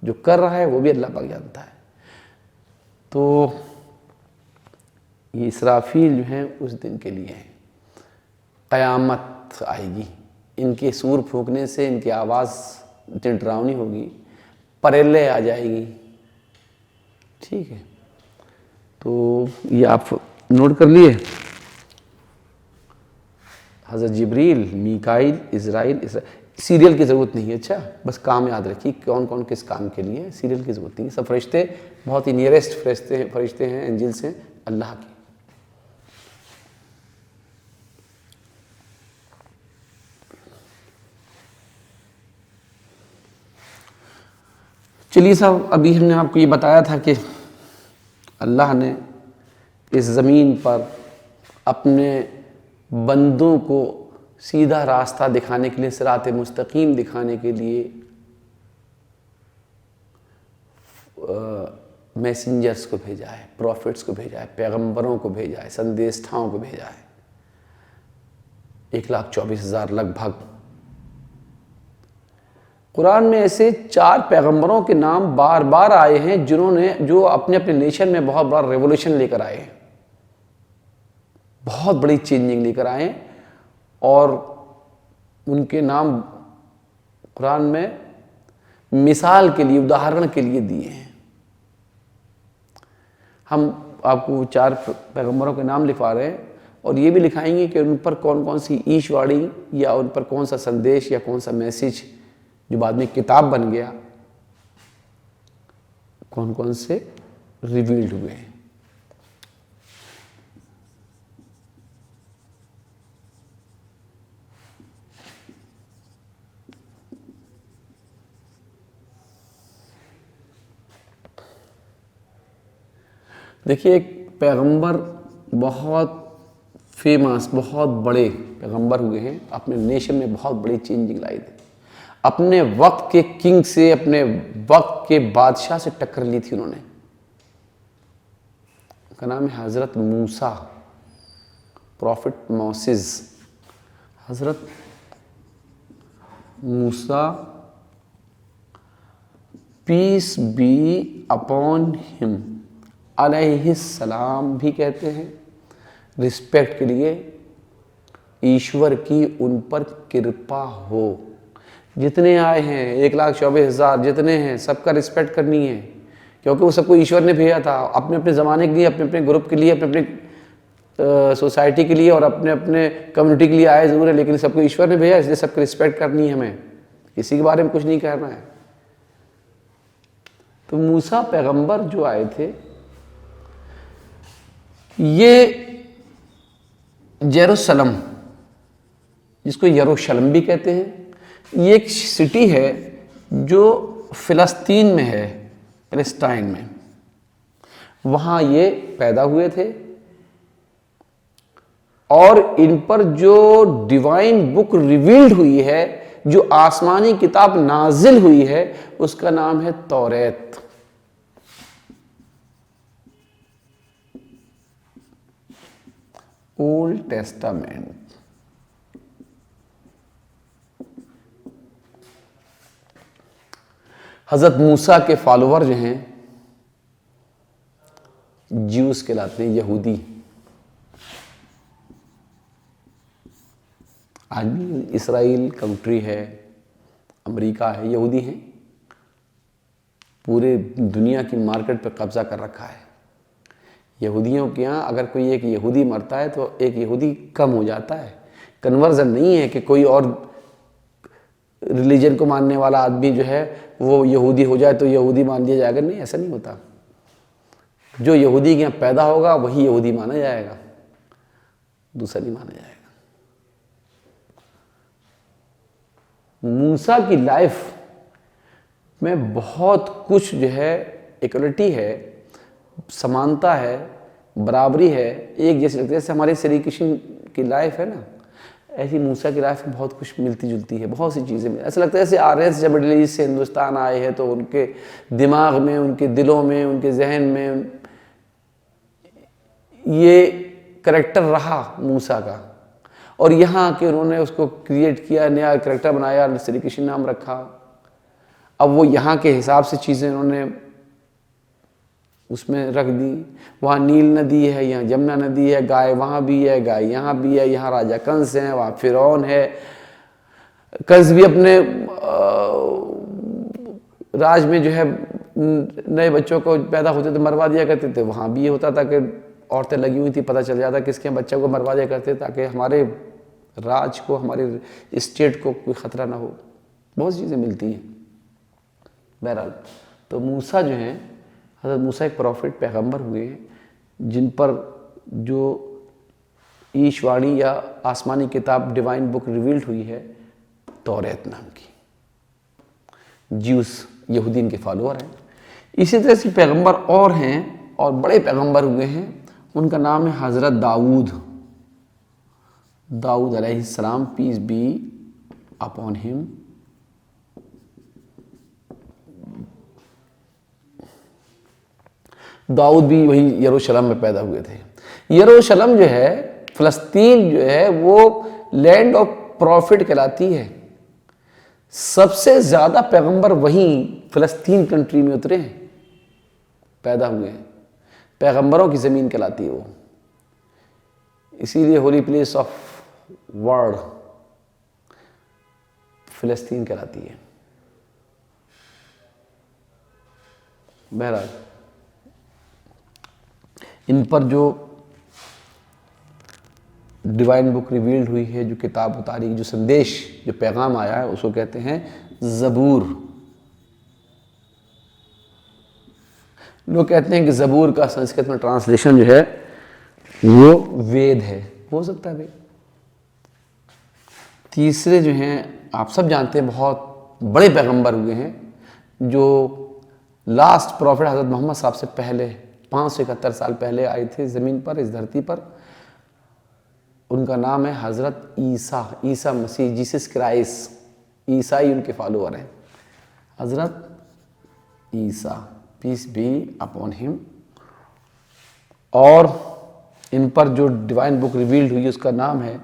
जो कर रहा है वो भी अल्लाह पाक जानता है। तो ये इसराफील जो हैं उस दिन के लिए हैं, क़यामत आएगी, इनके सूर फूंकने से इनकी आवाज़ इतनी डरावनी होगी, परेले आ जाएगी। ठीक है, तो ये आप नोट कर लिए। हज़रत जिब्रील, मीकाइल, इज़राइल, सीरियल की ज़रूरत नहीं है। अच्छा, बस काम याद रखिए कौन कौन किस काम के लिए है, सीरियल की ज़रूरत नहीं है। सब फरिश्ते बहुत ही नियरेस्ट फरिश्ते हैं, एंजल्स हैं अल्लाह के। चलिए साहब, अभी हमने आपको ये बताया था कि अल्लाह ने इस ज़मीन पर अपने बंदों को सीधा रास्ता दिखाने के लिए, सिरात मुस्तकीम दिखाने के लिए मैसेंजर्स को भेजा है, प्रॉफिट्स को भेजा है, पैगंबरों को भेजा है, संदेष्टाओं को भेजा है। 1,24,000 लगभग। कुरान में ऐसे 4 पैगंबरों के नाम बार बार आए हैं जो अपने अपने नेशन में बहुत बड़ा रेवोल्यूशन लेकर आए हैं, बहुत बड़ी चेंजिंग लेकर आए हैं, और उनके नाम कुरान में मिसाल के लिए, उदाहरण के लिए दिए हैं। हम आपको 4 पैगंबरों के नाम लिखवा रहे हैं, और ये भी लिखाएंगे कि उन पर कौन कौन सी ईशवाणी या उन पर कौन सा संदेश या कौन सा मैसेज जो बाद में किताब बन गया, कौन कौन से रिवील्ड हुए हैं। देखिए, एक पैगंबर बहुत फेमस, बहुत बड़े पैगंबर हुए हैं, अपने नेशन में बहुत बड़ी चेंजिंग लाई थी। अपने वक्त के किंग से, अपने वक्त के बादशाह से टक्कर ली थी उन्होंने। उनका नाम है हज़रत मूसा, profit Moses. Hazrat Musa piece be upon him अलैहिस्सलाम भी कहते हैं, रिस्पेक्ट के लिए, ईश्वर की उन पर कृपा हो। जितने आए हैं 1,24,000 जितने हैं, सबका रिस्पेक्ट करनी है, क्योंकि वो सबको ईश्वर ने भेजा था अपने अपने ज़माने के लिए, अपने अपने ग्रुप के लिए, अपने अपने सोसाइटी के लिए और अपने अपने कम्युनिटी के लिए आए ज़रूर है, लेकिन सबको ईश्वर ने भेजा, इसलिए सबकी रिस्पेक्ट करनी है हमें, किसी के बारे में कुछ नहीं कहना है। तो मूसा पैगंबर जो आए थे, ये जेरूसलम, जिसको यरूशलम भी कहते हैं, ये एक सिटी है जो फिलिस्तीन में है, पैलेस्टाइन में, वहाँ ये पैदा हुए थे। और इन पर जो डिवाइन बुक रिवील्ड हुई है, जो आसमानी किताब नाजिल हुई है, उसका नाम है तौरेत। Old testament. हजरत मूसा के फॉलोवर जो हैं ज्यूस कहलाते हैं, यहूदी। आज भी इसराइल कंट्री है, अमेरिका है, यहूदी हैं, पूरे दुनिया की मार्केट पर कब्जा कर रखा है। यहूदियों के यहाँ अगर कोई एक यहूदी मरता है तो एक यहूदी कम हो जाता है। कन्वर्जन नहीं है कि कोई और रिलीजन को मानने वाला आदमी जो है वो यहूदी हो जाए तो यहूदी मान लिया जाएगा, नहीं, ऐसा नहीं होता। जो यहूदी के यहाँ पैदा होगा वही यहूदी माना जाएगा, दूसरा नहीं माना जाएगा। मूसा की लाइफ में बहुत कुछ जो है इक्वलिटी है, समानता है, बराबरी है, एक जैसे लगती है। जैसे हमारे श्री कृष्ण की लाइफ है ना, ऐसी मूसा की लाइफ में बहुत कुछ मिलती जुलती है, बहुत सी चीज़ें। ऐसा लगता है जैसे आर्यन जब मिडिल ईस्ट से हिंदुस्तान आए हैं तो उनके दिमाग में, उनके दिलों में, उनके जहन में ये करेक्टर रहा मूसा का, और यहाँ के उन्होंने उसको क्रिएट किया, नया करेक्टर बनाया, श्री कृष्ण नाम रखा। अब वो यहाँ के हिसाब से चीज़ें उन्होंने उसमें रख दी। वहाँ नील नदी है, यहाँ यमुना नदी है, गाय वहाँ भी है, गाय यहाँ भी है, यहाँ राजा कंस है, वहाँ फिरौन है। कंस भी अपने राज में जो है नए बच्चों को पैदा होते तो मरवा दिया करते थे। वहाँ भी ये होता था कि औरतें लगी हुई थी, पता चल जाता किसके बच्चों को मरवा दिया करते, ताकि हमारे राज को, हमारे स्टेट को कोई ख़तरा ना हो। बहुत चीज़ें मिलती हैं। बहरहाल तो मूसा जो हैं, हज़रत मूसा एक प्रॉफिट पैगंबर हुए हैं जिन पर जो ईशवाणी या आसमानी किताब डिवाइन बुक रिवील्ड हुई है तौरेत नाम की। ज्यूस यहूदीन के फॉलोअर हैं। इसी तरह से पैगंबर और हैं और बड़े पैगंबर हुए हैं, उनका नाम है हज़रत दाऊद अलैहिस्सलाम, पीस बी अपॉन हिम। दाऊद भी वही यरूशलेम में पैदा हुए थे। यरूशलेम जो है, फ़लस्तीन जो है, वो लैंड ऑफ प्रॉफिट कहलाती है। सबसे ज़्यादा पैगंबर वहीं फ़लस्तीन कंट्री में उतरे हैं, पैदा हुए हैं। पैगंबरों की ज़मीन कहलाती है वो, इसीलिए होली प्लेस ऑफ वर्ल्ड फ़लस्तीन कहलाती है। बहरहाल इन पर जो डिवाइन बुक रिवील्ड हुई है, जो किताब उतारी, जो संदेश, जो पैगाम आया है, उसको कहते हैं ज़बूर। लोग कहते हैं कि ज़बूर का संस्कृत में ट्रांसलेशन जो है वो वेद है, हो सकता है भाई। तीसरे जो हैं आप सब जानते हैं, बहुत बड़े पैगंबर हुए हैं, जो लास्ट प्रॉफिट हज़रत मोहम्मद साहब से पहले 571 साल पहले आए थे ज़मीन पर, इस धरती पर। उनका नाम है हज़रत ईसा मसीह, जीसस क्राइस्ट। ईसाई उनके फॉलोअर हैं। हज़रत ईसा, पीस बी अपॉन हिम। और इन पर जो डिवाइन बुक रिवील्ड हुई उसका नाम है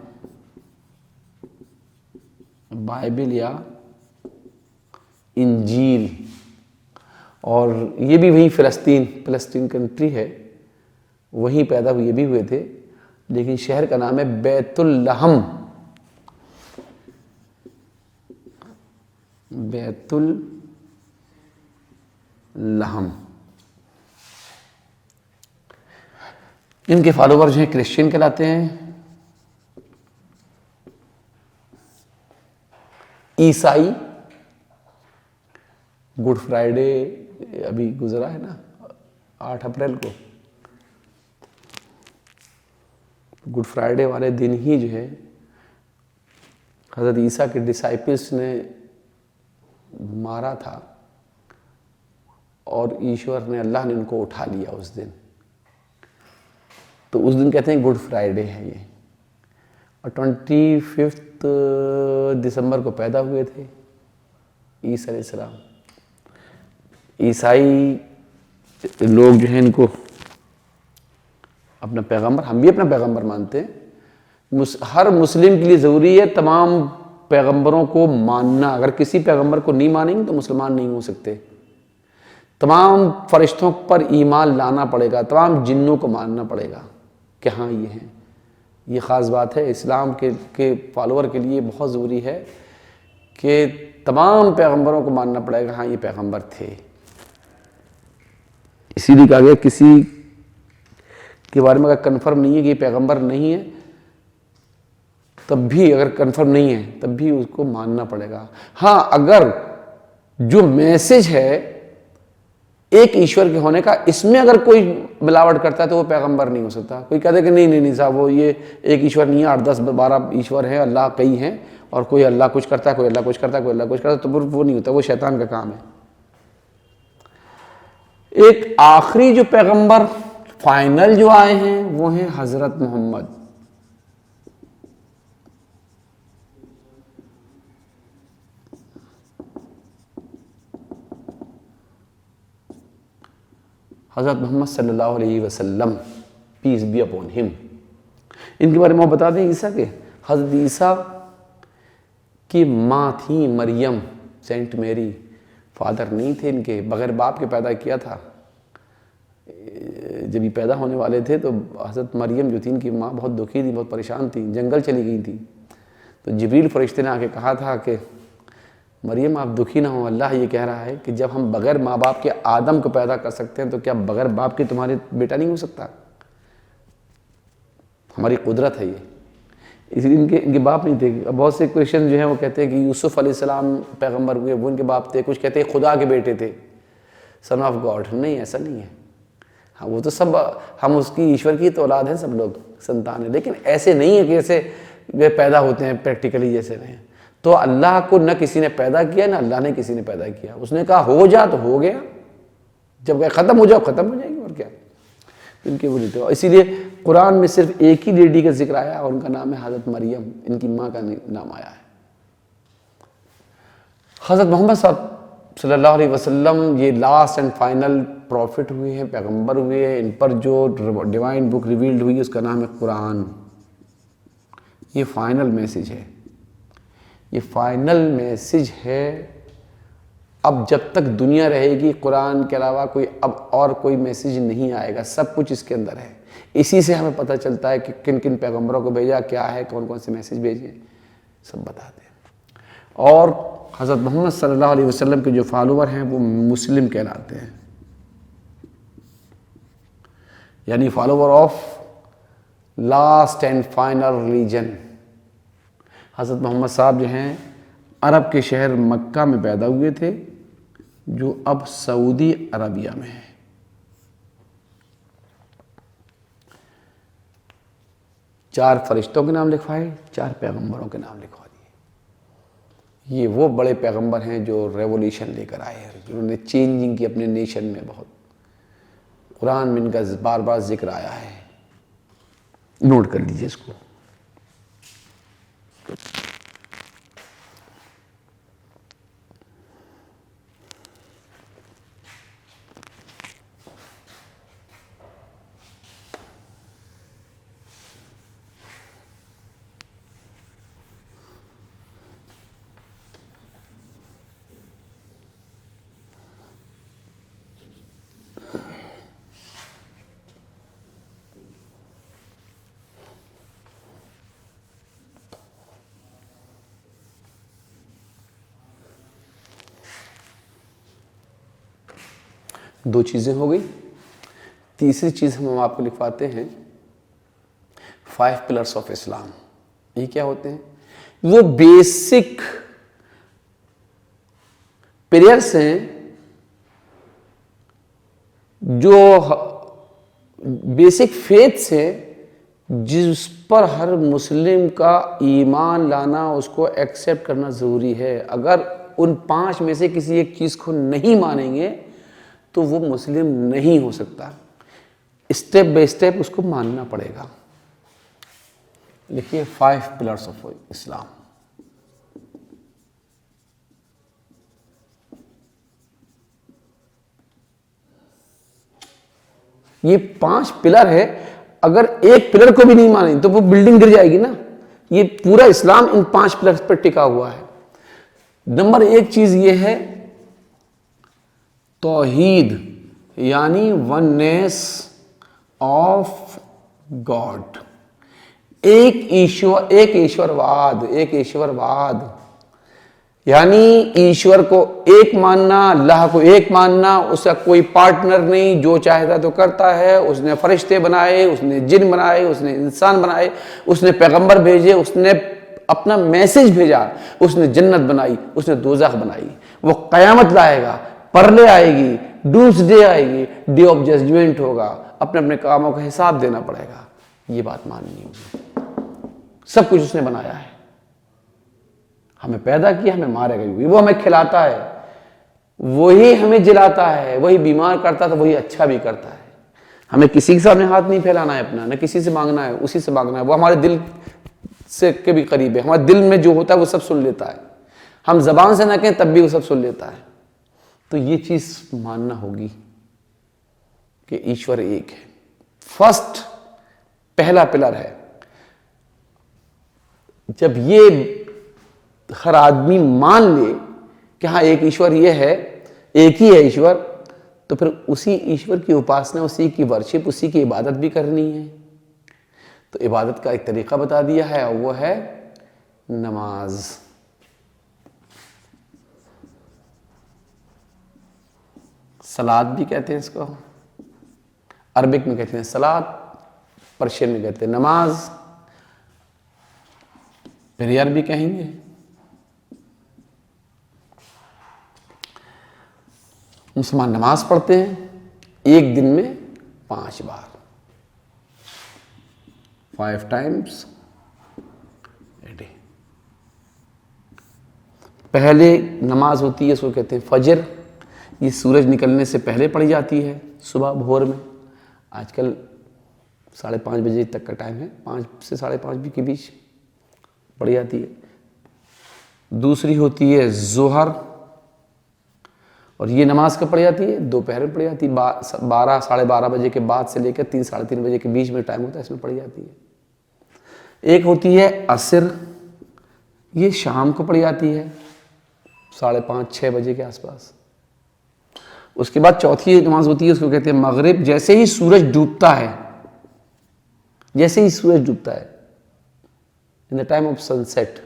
बाइबल या इंजील, और ये भी वहीं फ़लस्तीन कंट्री है, वहीं पैदा हुए भी हुए थे, लेकिन शहर का नाम है बैतुल लहम। इनके फॉलोवर जो हैं क्रिश्चियन कहलाते हैं, ईसाई। गुड फ्राइडे अभी गुजरा है ना 8 अप्रैल को, गुड फ्राइडे वाले दिन ही जो है हज़रत ईसा के डिसाइपल्स ने मारा था, और ईश्वर ने, अल्लाह ने उनको उठा लिया उस दिन। तो उस दिन कहते हैं गुड फ्राइडे है ये। और 25 दिसंबर को पैदा हुए थे ईसा अलैहिस्सलाम। ईसाई लोग जो हैं इनको अपना पैगंबर, हम भी अपना पैगंबर मानते हैं। हर मुस्लिम के लिए ज़रूरी है तमाम पैगंबरों को मानना। अगर किसी पैगंबर को नहीं मानेंगे तो मुसलमान नहीं हो सकते। तमाम फरिश्तों पर ईमान लाना पड़ेगा, तमाम जिन्नों को मानना पड़ेगा कि हाँ ये हैं। ये ख़ास बात है इस्लाम के फॉलोअर के लिए, बहुत ज़रूरी है कि तमाम पैगंबरों को मानना पड़ेगा, हाँ ये पैगंबर थे। इसीलिए कहा गया किसी के बारे में अगर कन्फर्म नहीं है कि ये पैगंबर नहीं है, तब भी, अगर कन्फर्म नहीं है तब भी उसको मानना पड़ेगा। हाँ, अगर जो मैसेज है एक ईश्वर के होने का, इसमें अगर कोई मिलावट करता है तो वो पैगंबर नहीं हो सकता। कोई कहते कि नहीं साहब वो ये एक ईश्वर नहीं है, 8, 10, 12 ईश्वर हैं, अल्लाह कई हैं, और कोई अल्लाह कुछ करता है, कोई अल्लाह कुछ करता है, कोई अल्लाह कुछ करता है, तो वो नहीं होता, वो शैतान का काम है। एक आखिरी जो पैगंबर फाइनल जो आए हैं वो हैं हजरत मोहम्मद। हज़रत मोहम्मद सल्लल्लाहु अलैहि वसल्लम, पीस बी अपॉन हिम। इनके बारे में बता दें, ईसा के, हज़रत ईसा की माँ थी मरियम, सेंट मेरी। फादर नहीं थे इनके, बगैर बाप के पैदा किया था। जब ये पैदा होने वाले थे तो हज़रत मरियम जो थी इनकी माँ बहुत दुखी थी, बहुत परेशान थी, जंगल चली गई थी। तो जिब्रील फरिश्ते ने आके कहा था कि मरियम आप दुखी ना हो, अल्लाह ये कह रहा है कि जब हम बगैर माँ बाप के आदम को पैदा कर सकते हैं तो क्या बगैर बाप के तुम्हारे बेटा नहीं हो सकता? हमारी कुदरत है ये। इसलिए इनके बाप नहीं थे। बहुत से क्रिश्चियन जो हैं वो कहते हैं कि यूसुफ अलैहिस्सलाम पैगंबर हुए, वो इनके बाप थे। कुछ कहते हैं खुदा के बेटे थे, सन ऑफ गॉड। नहीं, ऐसा नहीं है। हाँ, वो तो सब हम उसकी, ईश्वर की तो औलाद हैं, सब लोग संतान है, लेकिन ऐसे नहीं है कि ऐसे वे पैदा होते हैं प्रैक्टिकली जैसे नहीं। तो अल्लाह को न किसी ने पैदा किया, ना अल्लाह ने किसी ने पैदा किया। उसने कहा हो जा तो हो गया, जब कहा ख़त्म हो जाओ ख़त्म हो जाएगी, और क्या। इनके वो नहीं थे। इसीलिए कुरान में सिर्फ एक ही लेडी का जिक्र आया और उनका नाम है हज़रत मरियम। इनकी माँ का नाम आया है। हज़रत मोहम्मद सल्लल्लाहु अलैहि वसल्लम ये लास्ट एंड फाइनल प्रॉफिट हुए हैं, पैगंबर हुए हैं। इन पर जो डिवाइन बुक रिवील्ड हुई उसका नाम है कुरान। ये फाइनल मैसेज है, ये फाइनल मैसेज है। अब जब तक दुनिया रहेगी कुरान के अलावा कोई अब और कोई मैसेज नहीं आएगा, सब कुछ इसके अंदर है। इसी से हमें पता चलता है कि किन किन पैगंबरों को भेजा, क्या है, कौन कौन से मैसेज भेजे, सब बताते हैं। और हज़रत मोहम्मद सल्लल्लाहु अलैहि वसल्लम के जो फॉलोअर हैं वो मुस्लिम कहलाते हैं, यानी follower of last and final religion. हज़रत मोहम्मद साहब जो हैं अरब के शहर मक्का में पैदा हुए थे, जो अब सऊदी अरबिया में है। चार फरिश्तों के नाम लिखवाए, 4 पैगंबरों के नाम लिखवा दिए। ये वो बड़े पैगंबर हैं जो रेवोल्यूशन लेकर आए हैं, जिन्होंने चेंजिंग की अपने नेशन में बहुत। कुरान में इनका बार बार जिक्र आया है, नोट कर लीजिए इसको। 2 चीज़ें हो गई। तीसरी चीज़ हम आपको लिखवाते हैं 5 पिलर्स ऑफ इस्लाम। ये क्या होते हैं? वो बेसिक पिलर्स हैं जो बेसिक फेथ्स हैं जिस पर हर मुस्लिम का ईमान लाना, उसको एक्सेप्ट करना ज़रूरी है। अगर उन 5 में से किसी एक चीज़ को नहीं मानेंगे तो वो मुस्लिम नहीं हो सकता। स्टेप बाय स्टेप उसको मानना पड़ेगा। लिखिए 5 पिलर्स ऑफ इस्लाम। ये 5 पिलर है। अगर एक पिलर को भी नहीं माने तो वो बिल्डिंग गिर जाएगी ना। ये पूरा इस्लाम इन 5 पिलर्स पर टिका हुआ है। नंबर 1 चीज ये है तौहीद, यानी वननेस ऑफ गॉड। एक ईश्वरवाद यानी ईश्वर को एक मानना, अल्लाह को एक मानना, उसका कोई पार्टनर नहीं, जो चाहता तो करता है। उसने फरिश्ते बनाए, उसने जिन बनाए, उसने इंसान बनाए, उसने पैगंबर भेजे, उसने अपना मैसेज भेजा, उसने जन्नत बनाई, उसने दोज़ख बनाई। वो कयामत लाएगा, परले आएगी, डूम्सडे आएगी, डे ऑफ जजमेंट होगा, अपने अपने कामों का हिसाब देना पड़ेगा। ये बात माननी होगी। सब कुछ उसने बनाया है। हमें पैदा किया, हमें मारेगा भी, वो हमें खिलाता है, वही हमें जिलाता है, वही बीमार करता है, वही अच्छा भी करता है। हमें किसी के सामने हाथ नहीं फैलाना है अपना, न किसी से मांगना है, उसी से मांगना है। वो हमारे दिल से के भी करीब है। हमारे दिल में जो होता है वो सब सुन लेता है। हम जबान से ना कहें तब भी वो सब सुन लेता है। तो ये चीज मानना होगी कि ईश्वर एक है। फर्स्ट, पहला पिलर है। जब ये हर आदमी मान ले कि हाँ एक ईश्वर ये है, एक ही है ईश्वर, तो फिर उसी ईश्वर की उपासना, उसी की वर्शिप, उसी की इबादत भी करनी है। तो इबादत का एक तरीका बता दिया है, और वो है नमाज। सलाद भी कहते हैं इसको, अरबिक में कहते हैं सलाद, पर्शियन में कहते हैं नमाज, प्रेयर भी कहेंगे। मुसलमान नमाज पढ़ते हैं एक दिन में 5 बार, 5 times a day। पहले नमाज होती है, उसको कहते हैं फजर। ये सूरज निकलने से पहले पढ़ी जाती है, सुबह भोर में। आजकल 5:30 बजे तक का टाइम है, 5 से 5:30 भी के बीच पढ़ी जाती है। दूसरी होती है जोहर, और ये नमाज कब पढ़ी जाती है? दोपहर में पढ़ी जाती है। 12 साढ़े 12 बजे के बाद से लेकर 3 साढ़े 3 बजे के बीच में टाइम होता है, इसमें पढ़ी जाती है। एक होती है असर, ये शाम को पढ़ी जाती है 5:30 6 बजे के आसपास। उसके बाद चौथी नमाज होती है, उसको कहते हैं मगरिब। जैसे ही सूरज डूबता है, जैसे ही सूरज डूबता है, in the time of sunset,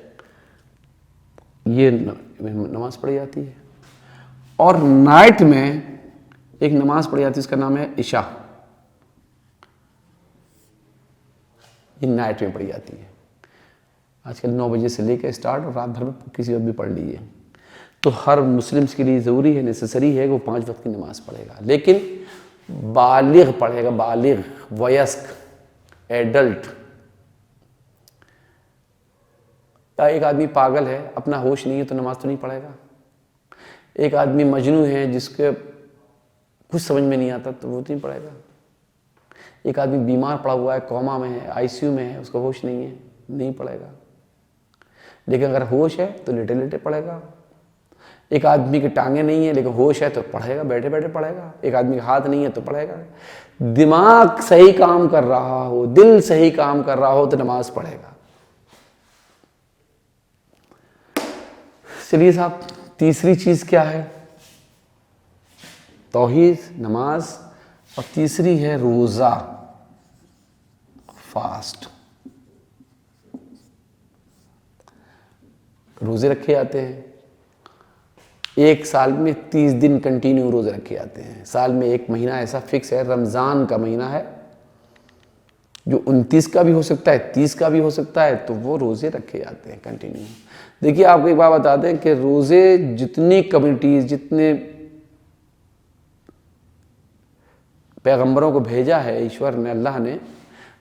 ये नमाज पढ़ी जाती है। और नाइट में एक नमाज पढ़ी जाती है, इसका नाम है इशा। ये नाइट में पढ़ी जाती है। आजकल 9 बजे से लेकर स्टार्ट, और रात भर में किसी वक्त भी पढ़ लीजिए। तो हर मुस्लिम्स के लिए ज़रूरी है, नेसेसरी है कि वो 5 वक्त की नमाज पढ़ेगा, लेकिन बालिग पढ़ेगा, बालिग, वयस्क, एडल्ट। एक आदमी पागल है, अपना होश नहीं है, तो नमाज तो नहीं पढ़ेगा। एक आदमी मजनू है, जिसके कुछ समझ में नहीं आता, तो वो तो नहीं पढ़ेगा। एक आदमी बीमार पड़ा हुआ है, कोमा में है, आईसीयू में है, उसका होश नहीं है, नहीं पढ़ेगा। लेकिन अगर होश है तो लेटे लेटे पढ़ेगा। एक आदमी की टांगे नहीं है लेकिन होश है तो पढ़ेगा, बैठे बैठे पढ़ेगा। एक आदमी का हाथ नहीं है तो पढ़ेगा। दिमाग सही काम कर रहा हो, दिल सही काम कर रहा हो, तो नमाज पढ़ेगा। चलिए साहब, तीसरी चीज क्या है? तौहीद, नमाज, और तीसरी है रोजा, फास्ट। रोजे रखे जाते हैं। एक साल में 30 दिन कंटिन्यू रोजे रखे जाते हैं। साल में एक महीना ऐसा फिक्स है, रमज़ान का महीना है, जो 29 का भी हो सकता है, 30 का भी हो सकता है, तो वो रोजे रखे जाते हैं कंटिन्यू। देखिए आपको एक बात बताते हैं कि रोजे जितनी कम्युनिटीज, जितने पैगंबरों को भेजा है ईश्वर ने, अल्लाह ने,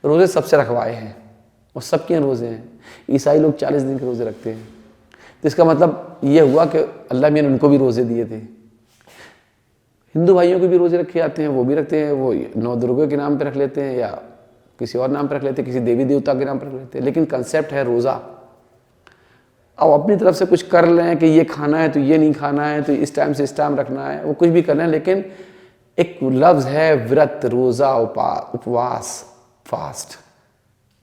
रोजे सबसे रखवाए हैं और सबके रोजे हैं। ईसाई लोग 40 दिन के रोजे रखते हैं, तो इसका मतलब ये हुआ कि अल्लाह मियां ने उनको भी रोजे दिए थे। हिंदू भाइयों के भी रोजे रखे जाते हैं, वो भी रखते हैं, वो नौ दुर्गों के नाम पे रख लेते हैं या किसी और नाम पे रख लेते हैं, किसी देवी देवता के नाम पे रख लेते हैं, लेकिन कंसेप्ट है रोज़ा। अब अपनी तरफ से कुछ कर लें कि ये खाना है तो ये नहीं खाना है, तो इस टाइम से इस टाइम रखना है, वो कुछ भी कर लें, लेकिन एक लफ्ज़ है व्रत, रोज़ा, उपवास, फास्ट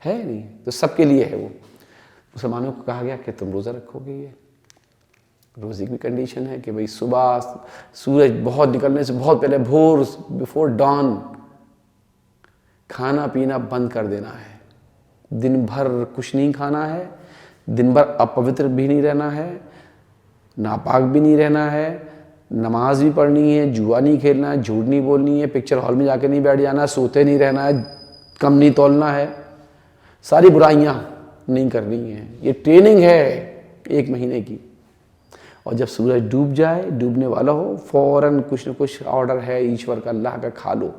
है नहीं, तो सबके लिए है वो। मुसलमानों को कहा गया कि तुम रोज़ा रखोगे। ये रोज़े की कंडीशन है कि भाई सुबह सूरज बहुत निकलने से बहुत पहले, भोर, बिफोर डॉन, खाना पीना बंद कर देना है। दिन भर कुछ नहीं खाना है, दिन भर अपवित्र भी नहीं रहना है, नापाक भी नहीं रहना है, नमाज भी पढ़नी है, जुआ नहीं खेलना है, झूठ नहीं बोलनी है, पिक्चर हॉल में जाके नहीं बैठ जाना, सोते नहीं रहना है, कम नहीं तोलना है, सारी बुराइयां नहीं करनी है। ये ट्रेनिंग है 1 महीने की। और जब सूरज डूब जाए, डूबने वाला हो, फौरन कुछ न कुछ ऑर्डर है ईश्वर का, अल्लाह का, खा लो।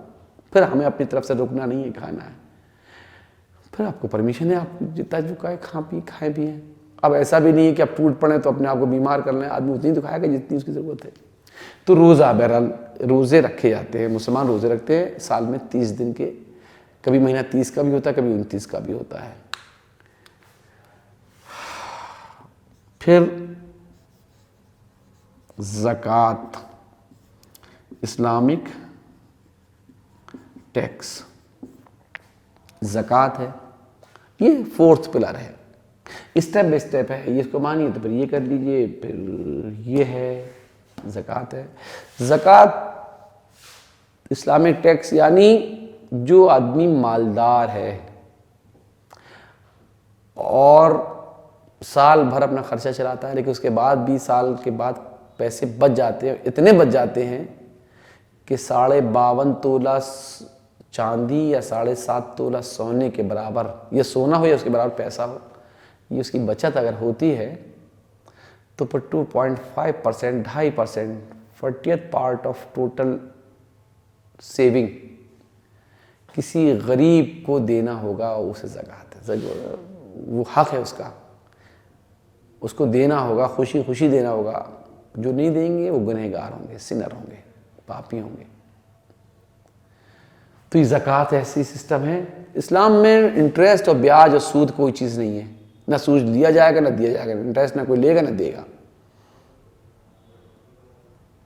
फिर हमें अपनी तरफ से रुकना नहीं है, खाना है। फिर आपको परमिशन है, आप जितना जो खाएं पिए। अब ऐसा भी नहीं है कि आप टूट पड़े तो अपने आप को बीमार कर लें, आदमी उतनी तो खाएगा जितनी उसकी ज़रूरत है। तो रोज़ा, बहरहाल रोज़े रखे जाते हैं, मुसलमान रोज़े रखते हैं साल में 30 दिन के, कभी महीना 30 का भी होता है, कभी 29 का भी होता है। फिर ज़कात, इस्लामिक टैक्स, ज़कात है, ये 4th पिलर है, स्टेप बाय स्टेप है। ये इसको मानिए तो फिर ये कर लीजिए, फिर ये है, ज़कात है। ज़कात इस्लामिक टैक्स यानी जो आदमी मालदार है और साल भर अपना खर्चा चलाता है, लेकिन उसके बाद भी साल के बाद पैसे बच जाते हैं, इतने बच जाते हैं कि 52.5 तोला चांदी या 7.5 तोला सोने के बराबर, ये सोना हो या उसके बराबर पैसा हो, ये उसकी बचत अगर होती है तो फिर 2.5%, 2.5%, 40th part of total saving किसी गरीब को देना होगा। उसे ज़कात है, वो हक है उसका, उसको देना होगा, खुशी खुशी देना होगा। जो नहीं देंगे वो गुनहगार होंगे, सिनर होंगे, पापी होंगे। तो ये ज़कात ऐसी सिस्टम है। इस्लाम में इंटरेस्ट और ब्याज और सूद कोई चीज़ नहीं है, ना सूद लिया जाएगा ना दिया जाएगा, इंटरेस्ट ना कोई लेगा ना देगा।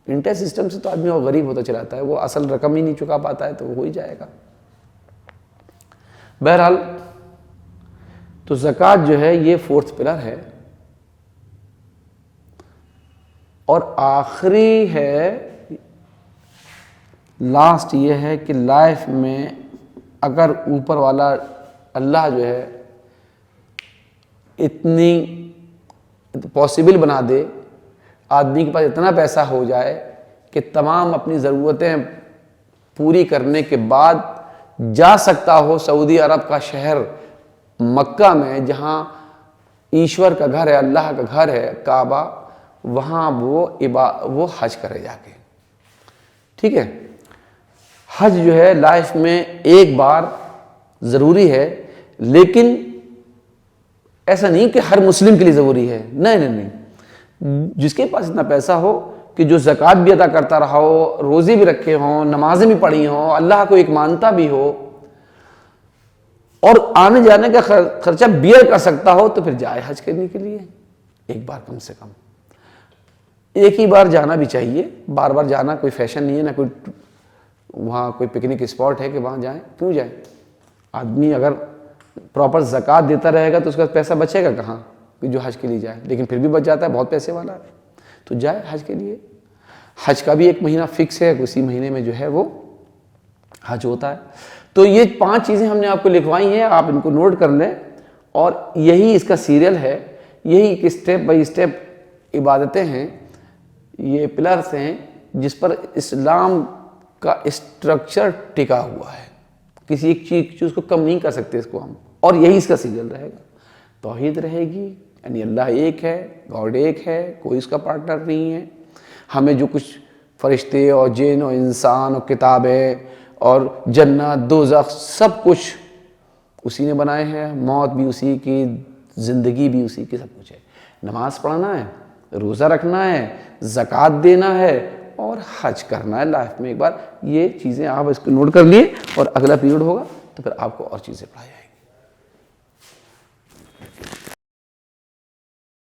इंटरेस्ट सिस्टम से तो आदमी और गरीब होता चलाता है, वो असल रकम ही नहीं चुका पाता है तो वो हो ही जाएगा। बहरहाल तो ज़कात जो है ये 4th पिलर है। और आखिरी है, लास्ट ये है कि लाइफ में अगर ऊपर वाला अल्लाह जो है इतनी पॉसिबल बना दे, आदमी के पास इतना पैसा हो जाए कि तमाम अपनी ज़रूरतें पूरी करने के बाद जा सकता हो सऊदी अरब का शहर मक्का में, जहाँ ईश्वर का घर है, अल्लाह का घर है, काबा, वहाँ वो हज करे जाके। ठीक है, हज जो है लाइफ में एक बार ज़रूरी है, लेकिन ऐसा नहीं कि हर मुस्लिम के लिए ज़रूरी है। नहीं नहीं नहीं, जिसके पास इतना पैसा हो कि जो ज़कात भी अदा करता रहा हो, रोज़े भी रखे हों, नमाजें भी पढ़ी हों, अल्लाह को एक मानता भी हो और आने जाने का खर्चा बियर कर सकता हो, तो फिर जाए हज करने के लिए एक बार, कम से कम एक ही बार जाना भी चाहिए। बार बार जाना कोई फैशन नहीं है, ना कोई वहाँ कोई पिकनिक स्पॉट है कि वहाँ जाएं, क्यों जाएं। आदमी अगर प्रॉपर ज़कात देता रहेगा तो उसका पैसा बचेगा कहाँ कि जो हज के लिए जाए, लेकिन फिर भी बच जाता है, बहुत पैसे वाला है, तो जाए हज के लिए। हज का भी एक महीना फिक्स है, उसी महीने में जो है वो हज होता है। तो ये 5 चीज़ें हमने आपको लिखवाई हैं, आप इनको नोट कर लें और यही इसका सीरियल है, यही स्टेप बाय स्टेप इबादतें हैं, ये पिलर्स हैं जिस पर इस्लाम का स्ट्रक्चर टिका हुआ है। किसी एक चीज़ को कम नहीं कर सकते इसको हम, और यही इसका सिग्नल रहेगा। तौहीद रहेगी, यानी अल्लाह एक है, गॉड एक है, कोई इसका पार्टनर नहीं है। हमें जो कुछ फरिश्ते और जिन और इंसान और किताबें और जन्नत दोज़ख सब कुछ उसी ने बनाए हैं, मौत भी उसी की, ज़िंदगी भी उसी की, सब कुछ है। नमाज पढ़ना है, रोज़ा रखना है, ज़कात देना है और हज करना है लाइफ में एक बार। ये चीज़ें आप इसको नोट कर लिए और अगला पीरियड होगा तो फिर आपको और चीज़ें पढ़ाई